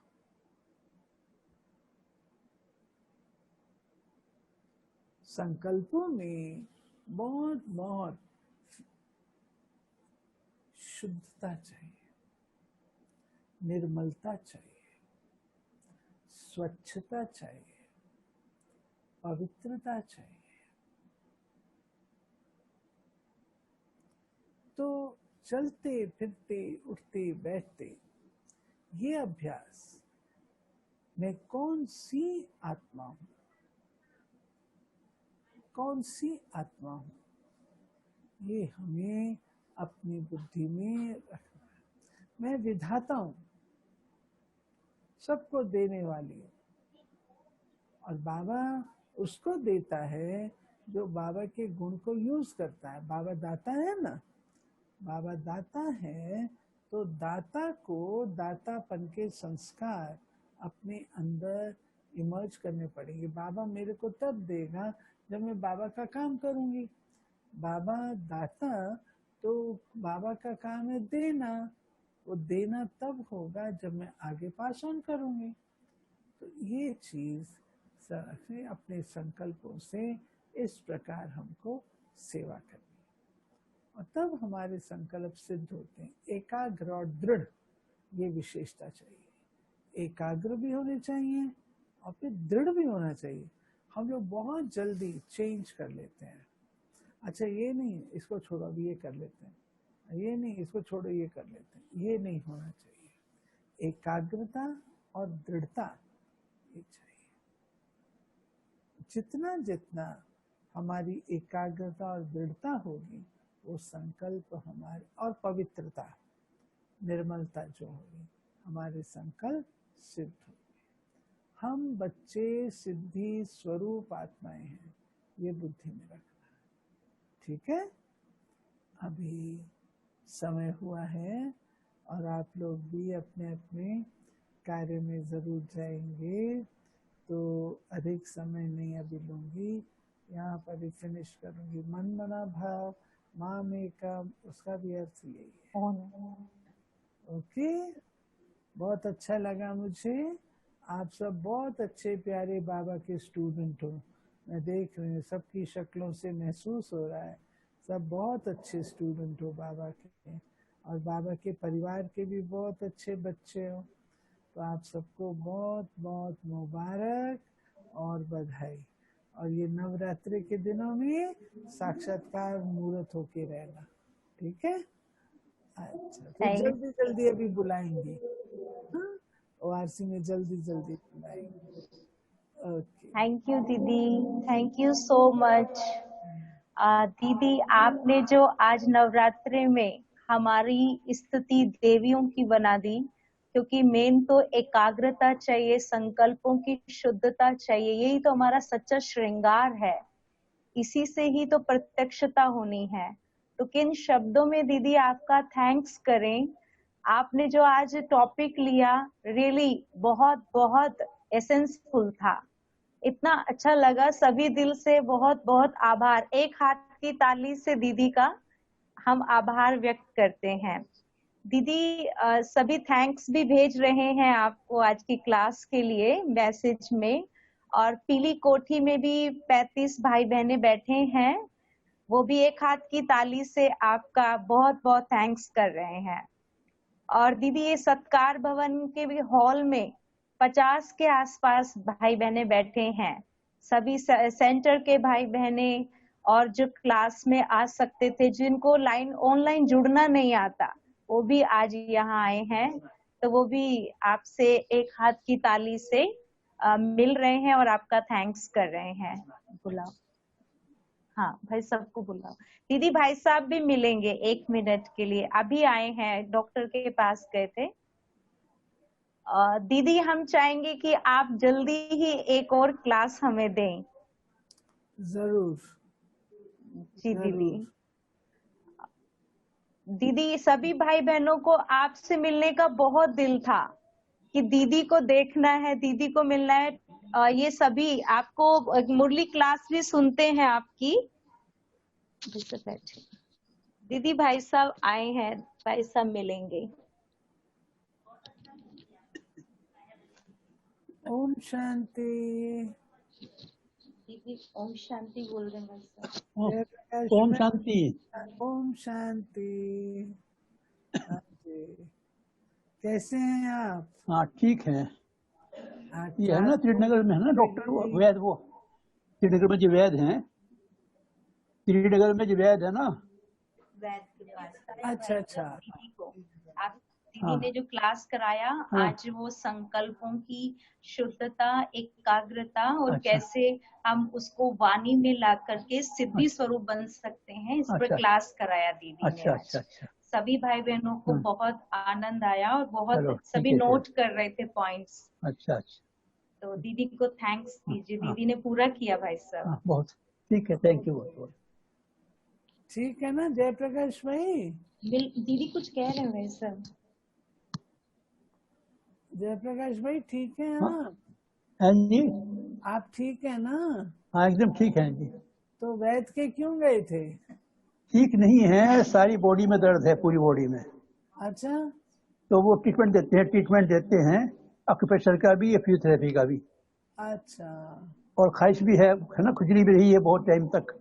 संकल्पों में बहुत बहुत शुद्धता चाहिए, निर्मलता चाहिए, स्वच्छता चाहिए, पवित्रता चाहिए। तो चलते फिरते उठते बैठते ये अभ्यास, मैं कौन सी आत्मा हूं, कौन सी आत्मा हूं, ये हमें अपनी बुद्धि में रखना है। मैं विधाता हूं, सबको देने वाली हूं, और बाबा उसको देता है जो बाबा के गुण को यूज करता है। बाबा दाता है ना, बाबा दाता है, तो दाता को दातापन के संस्कार अपने अंदर इमर्ज करने पड़ेंगे। बाबा मेरे को तब देगा जब मैं बाबा का काम करूंगी। बाबा दाता, तो बाबा का काम है देना, वो देना तब होगा जब मैं आगे पास ऑन करूंगी। तो ये चीज अपने संकल्पों से इस प्रकार हमको सेवा करनी, और तब हमारे संकल्प सिद्ध होते हैं। एकाग्र और दृढ़, ये विशेषता चाहिए। एकाग्र भी होने चाहिए और फिर दृढ़ भी होना चाहिए। हम लोग बहुत जल्दी चेंज कर लेते हैं। अच्छा ये नहीं, इसको छोड़ो अभी ये कर लेते हैं, ये नहीं, इसको छोड़ो ये कर लेते हैं, ये नहीं होना चाहिए। एकाग्रता और दृढ़ता ये चाहिए। जितना जितना हमारी एकाग्रता और दृढ़ता होगी, वो संकल्प हमारे, और पवित्रता निर्मलता जो होगी, हमारे संकल्प सिद्ध होंगे। हम बच्चे सिद्धि स्वरूप आत्माएं हैं, ये बुद्धि में रखना है। ठीक है, अभी समय हुआ है और आप लोग भी अपने अपने कार्य में जरूर जाएंगे, तो अधिक समय नहीं अभी लूंगी, यहाँ पर ही फिनिश करूंगी। मन मना भाव माम एकम, उसका भी अर्थ यही है। ओके, बहुत अच्छा लगा मुझे। आप सब बहुत अच्छे प्यारे बाबा के स्टूडेंट हो, मैं देख रही हूँ, सबकी शक्लों से महसूस हो रहा है। सब बहुत अच्छे स्टूडेंट हो बाबा के, और बाबा के परिवार के भी बहुत अच्छे बच्चे हो। तो आप सबको बहुत बहुत मुबारक और बधाई। और ये नवरात्रि के दिनों में साक्षात्कार मुहूर्त होके रहना, ठीक है। अच्छा, तो जल्दी जल्दी अभी बुलाएंगे, हाँ? ओआरसी में जल्दी जल्दी बुलाएंगे। ओके, थैंक यू दीदी, थैंक यू सो मच। दीदी आपने जो आज नवरात्रि में हमारी स्तुति देवियों की बना दी, क्योंकि मेन तो एकाग्रता चाहिए, संकल्पों की शुद्धता चाहिए, यही तो हमारा सच्चा श्रृंगार है, इसी से ही तो प्रत्यक्षता होनी है। तो किन शब्दों में दीदी आपका थैंक्स करें। आपने जो आज टॉपिक लिया, रियली बहुत बहुत एसेंसफुल था, इतना अच्छा लगा, सभी दिल से बहुत बहुत आभार। एक हाथ की ताली से दीदी का हम आभार व्यक्त करते हैं। दीदी सभी थैंक्स भी भेज रहे हैं आपको आज की क्लास के लिए मैसेज में, और पीली कोठी में भी 35 भाई बहने बैठे हैं, वो भी एक हाथ की ताली से आपका बहुत बहुत थैंक्स कर रहे हैं। और दीदी ये सत्कार भवन के भी हॉल में 50 के आसपास भाई बहने बैठे हैं, सभी सेंटर के भाई बहने, और जो क्लास में आ सकते थे, जिनको ऑनलाइन जुड़ना नहीं आता, वो भी आज यहाँ आए हैं। तो वो भी आपसे एक हाथ की ताली से मिल रहे हैं और आपका थैंक्स कर रहे हैं। बुलाओ, हाँ भाई सबको बुलाओ। दीदी भाई साहब भी मिलेंगे 1 मिनट के लिए, अभी आए हैं, डॉक्टर के पास गए थे। दीदी हम चाहेंगे कि आप जल्दी ही एक और क्लास हमें दें। जरूर जी दीदी। दीदी सभी भाई बहनों को आपसे मिलने का बहुत दिल था कि दीदी को देखना है, दीदी को मिलना है। ये सभी आपको मुरली क्लास भी सुनते हैं आपकी, जैसे बैठे दीदी, भाई साहब आए हैं, भाई साहब मिलेंगे। ओम शांति। दीदी ओम शांति बोल रहे हैं भाई साहब। जयप्रकाश ओम भाई, शांति। ओम शांति। हाँ जी, कैसे हैं आप? हाँ ठीक है। हाँ, ये है ना श्रीनगर में है ना डॉक्टर वैद, वो श्रीनगर में जो वैद हैं, श्रीनगर में जो वैद है ना। वैद के पास। अच्छा अच्छा। दीदी को आप, दीदी हाँ। ने जो क्लास कराया हाँ। आज, वो संकल्पों की शुद्धता, एकाग्रता और अच्छा। कैसे हम उसको वाणी में ला करके सिद्धि स्वरूप बन सकते हैं, इस पर अच्छा। क्लास कराया दीदी ने अच्छा आज। अच्छा अच्छा। सभी भाई बहनों को हाँ। बहुत आनंद आया और बहुत चलो, ठीक सभी है, नोट कर रहे थे पॉइंट्स। अच्छा अच्छा। तो दीदी को थैंक्स दीजिए, हाँ। दीदी ने पूरा किया भाई साहब। हाँ, बहुत ठीक है, थैंक यू बहुत बहुत। ठीक है ना जयप्रकाश भाई? दीदी कुछ कह रहे हैं भाई साहब। जयप्रकाश भाई ठीक है हाँ। ना? हाँ जी। आप ठीक है ना? हाँ एकदम ठीक है जी। तो वैद के क्यों गए थे? ठीक नहीं है, सारी बॉडी में दर्द है, पूरी बॉडी में। अच्छा। तो वो ट्रीटमेंट देते हैं एक्यूप्रेशर का भी, फिजियोथेरेपी का भी। अच्छा और ख्वाहिश भी है ना, खुजली भी रही है बहुत टाइम तक,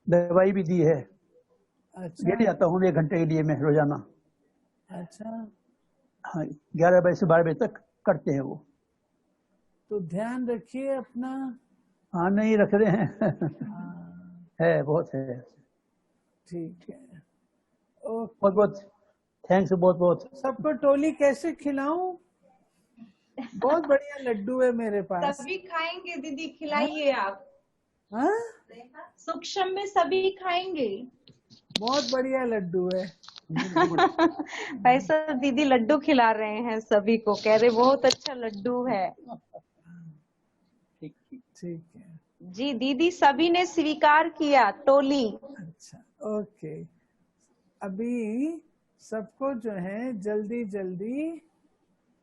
दवाई भी दी है। अच्छा। ले जाता हूँ 1 घंटे के लिए मैं रोजाना। अच्छा, हाँ, 11 बजे से 12 बजे तक करते हैं वो। तो ध्यान रखिए अपना। हाँ नहीं रख रहे हैं। हाँ, है बहुत है। ठीक है। ओके। बहुत बहुत थैंक्स, बहुत बहुत। सबको टोली कैसे खिलाऊं? बहुत बढ़िया लड्डू है मेरे पास। सभी खाएंगे दीदी, खिलाइए आप। हाँ, सूक्ष्म में सभी खाएंगे। बहुत बढ़िया लड्डू है। भाई साहब दीदी लड्डू खिला रहे हैं सभी को, कह रहे बहुत अच्छा लड्डू है। ठीक है। जी दीदी, सभी ने स्वीकार किया टोली। अच्छा, ओके। अभी सबको जो है जल्दी जल्दी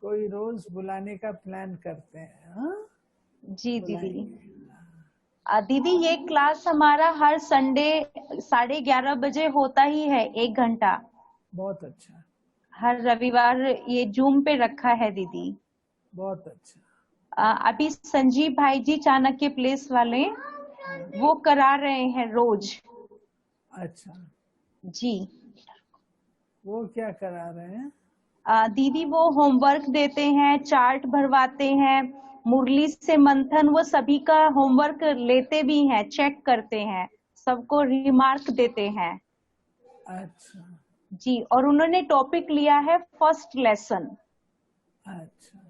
कोई रोज बुलाने का प्लान करते हैं। हाँ, जी दीदी। बुलाएंगे। दीदी ये क्लास हमारा हर संडे 11:30 बजे होता ही है, 1 घंटा। बहुत अच्छा, हर रविवार ये जूम पे रखा है दीदी। बहुत अच्छा। अभी संजीव भाई जी चाणक्य प्लेस वाले, वो करा रहे हैं रोज। अच्छा, जी वो क्या करा रहे हैं? दीदी वो होमवर्क देते हैं, चार्ट भरवाते हैं, मुरली से मंथन, वो सभी का होमवर्क लेते भी हैं, चेक करते हैं, सबको रिमार्क देते हैं। अच्छा जी, और उन्होंने टॉपिक लिया है फर्स्ट लेसन। अच्छा,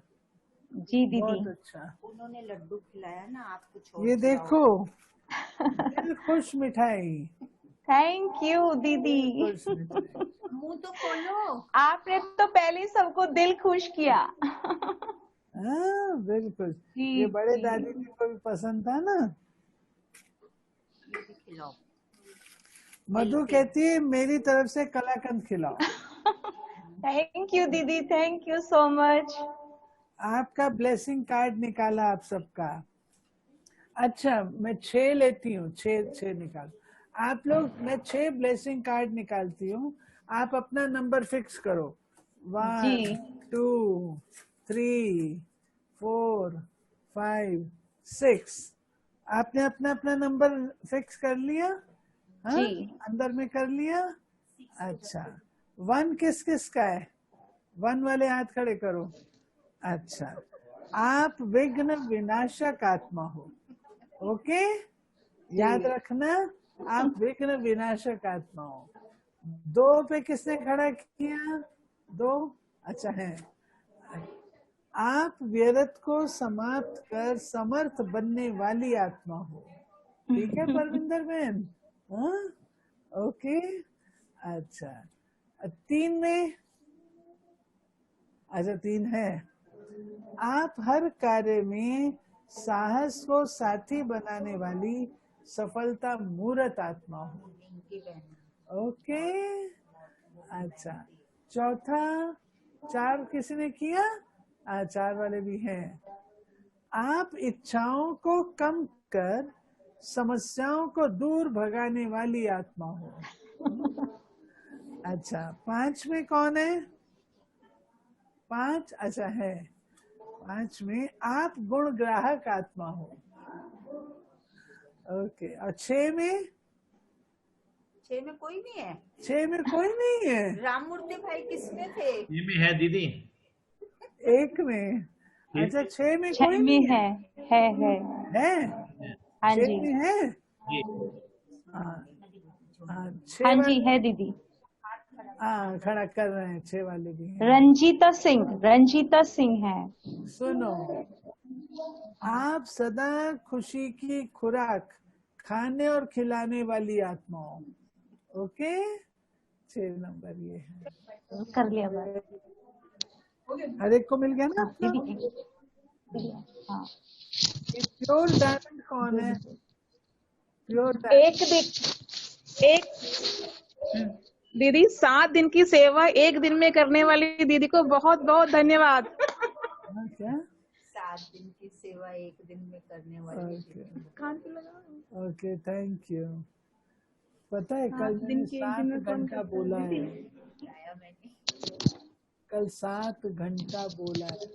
जी दीदी। बहुत अच्छा। उन्होंने लड्डू खिलाया ना, आप कुछ और ये खिलाओ। देखो, दिल खुश मिठाई। थैंक यू दीदी। दिल खुश मिठाई। मुंह तो खोलो। आपने तो पहले ही सबको दिल खुश किया। हाँ बिल्कुल। जी, ये बड़े जी। दादी जी को भी पसंद था ना। ये भी खिलाओ। मधु कहती है मेरी तरफ से कलाकंद खिलाओ। थैंक यू दीदी, थैंक यू सो मच। आपका ब्लेसिंग कार्ड निकाला आप सबका। अच्छा, मैं 6 लेती हूँ, 6 निकाल। आप लोग, मैं 6 ब्लेसिंग कार्ड निकालती हूँ, आप अपना नंबर फिक्स करो। 1 2 3 4 5 6। आपने अपना अपना नंबर फिक्स कर लिया? हाँ, जी। अंदर में कर लिया। अच्छा, 1 किस किस का है? 1 वाले हाथ खड़े करो। अच्छा, आप विघ्न विनाशक आत्मा हो। ओके, याद रखना, आप विघ्न विनाशक आत्मा हो। 2 पे किसने खड़ा किया? 2। अच्छा है। आप व्यर्थ को समाप्त कर समर्थ बनने वाली आत्मा हो। ठीक है परविंदर बहन? हाँ, ओके। अच्छा, 3 में? अच्छा 3 है। आप हर कार्य में साहस को साथी बनाने वाली सफलता मूर्त आत्मा हो। ओके, अच्छा। चौथा, 4 किसने किया? 4 वाले भी हैं। आप इच्छाओं को कम कर समस्याओं को दूर भगाने वाली आत्मा हो। अच्छा, 5 में कौन है? 5, अच्छा है। 5 में आप गुण ग्राहक आत्मा हो। ओके, और 6 में? 6 में कोई नहीं है। 6 में कोई नहीं है। राममूर्ति भाई किसमें थे? ये में है दीदी। 1 में। अच्छा, 6 में 6 कोई में नहीं है। है। है? हाँ 6 जी, में है? जी हाँ, हाँ, 6 हाँ जी वाले, है दीदी। हाँ खड़ा कर रहे हैं, 6 वाले भी हैं। रंजीता सिंह है। सुनो, आप सदा खुशी की खुराक खाने और खिलाने वाली आत्मा हो। ओके, 6 नंबर ये है। कर लिया बात हर एक को मिल गया ना अपना? दीदी। हाँ, प्योर डायमंड कौन है? Pure diamond. एक दीदी 7 दिन की सेवा 1 दिन में करने वाली दीदी को बहुत बहुत धन्यवाद। क्या? 7 दिन की सेवा 1 दिन में करने वाली। Okay, okay, thank you. पता है कल मैंने 7 घंटा बोला है। कल 7 घंटा बोला है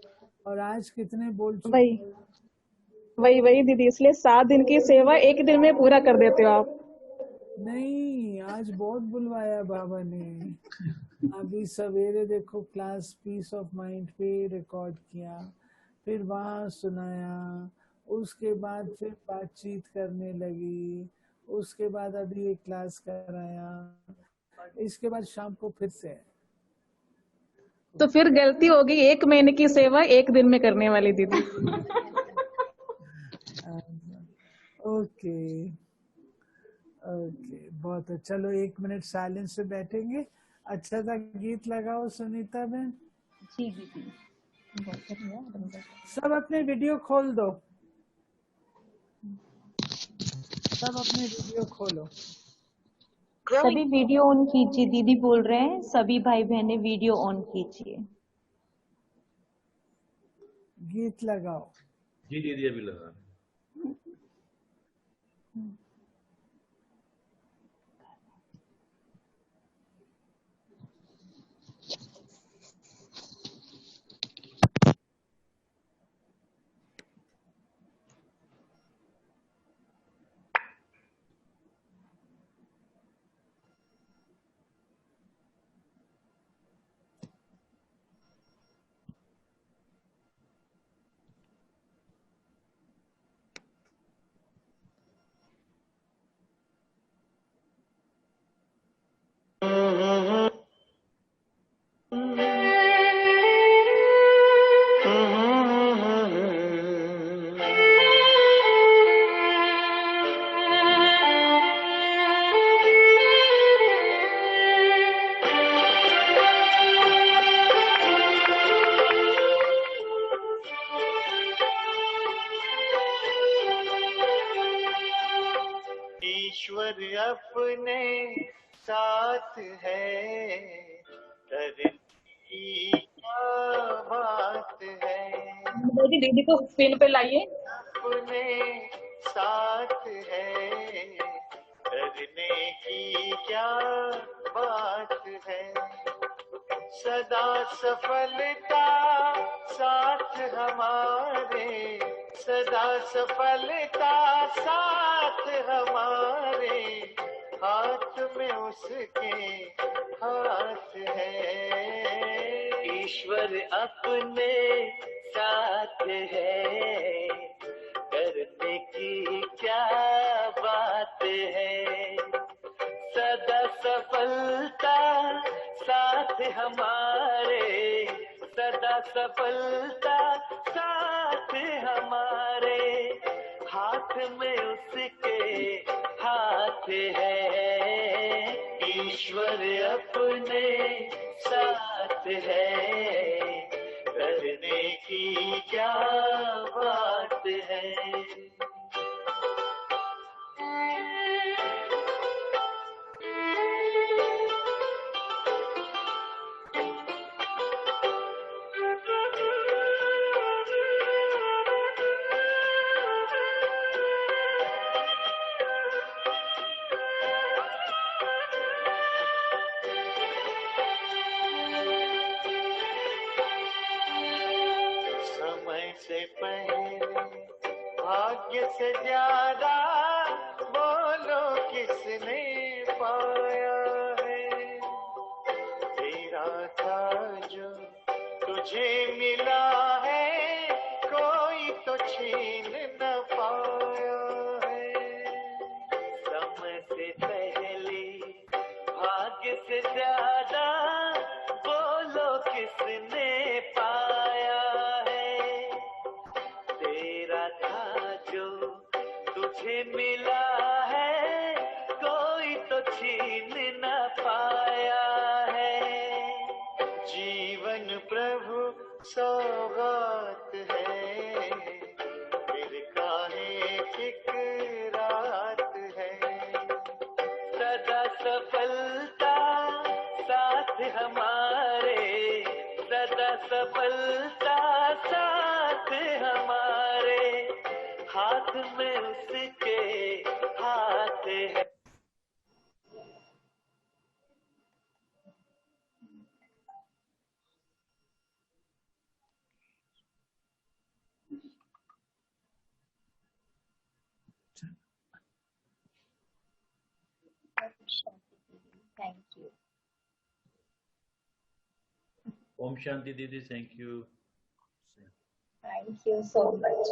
और आज कितने बोल चुके? वही दीदी, इसलिए 7 दिन की सेवा 1 दिन में पूरा कर देते हो आप। नहीं, आज बहुत बुलवाया बाबा ने। अभी सवेरे देखो क्लास पीस ऑफ माइंड पे रिकॉर्ड किया, फिर वहां सुनाया, उसके बाद फिर बातचीत करने लगी, उसके बाद अभी एक क्लास कराया, इसके बाद शाम को फिर से। तो फिर गलती होगी 1 महीने की सेवा 1 दिन में करने वाली दीदी। ओके, ओके, बहुत अच्छा। चलो 1 मिनट साइलेंस से बैठेंगे। अच्छा था, गीत लगाओ सुनीता बहन। जी दीदी। सब अपने वीडियो खोल दो, सब अपने वीडियो खोलो। सभी वीडियो ऑन कीजिए, दीदी बोल रहे हैं सभी भाई बहने वीडियो ऑन कीजिए। गीत लगाओ। जी दीदी अभी लगा रहे हैं। ईश्वर अपने साथ है, करने की क्या बात है। दीदी को स्क्रीन पे लाइए। अपने साथ है, करने की क्या बात है। सदा सफलता साथ हमारे, सदा सफलता साथ हमारे, हाथ में उसके हाथ है। ईश्वर अपने साथ है, करने की क्या बात है। सदा सफलता साथ हमारे, सदा सफलता साथ हमारे, हाथ में उसके हाथ है। ईश्वर अपने साथ है, करने की क्या बात है। से पहले भाग्य से ज्यादा बोलो किसने पाया है। तेरा था जो तुझे मिला है, कोई तो छीन न पाया है। समय से पहले भाग्य से ज्यादा बोलो किसने पाया है। तेरा था जो तुझे मिला है, कोई तो छीन न पाया है। जीवन प्रभु सौगात है, फिर काहे फिक्रात है। सदा सफलता साथ हमारे, सदा सफलता साथ हमारे, हाथ में उसके हाथ है। Thank you. ओम शांति दीदी, thank you. Thank you so much.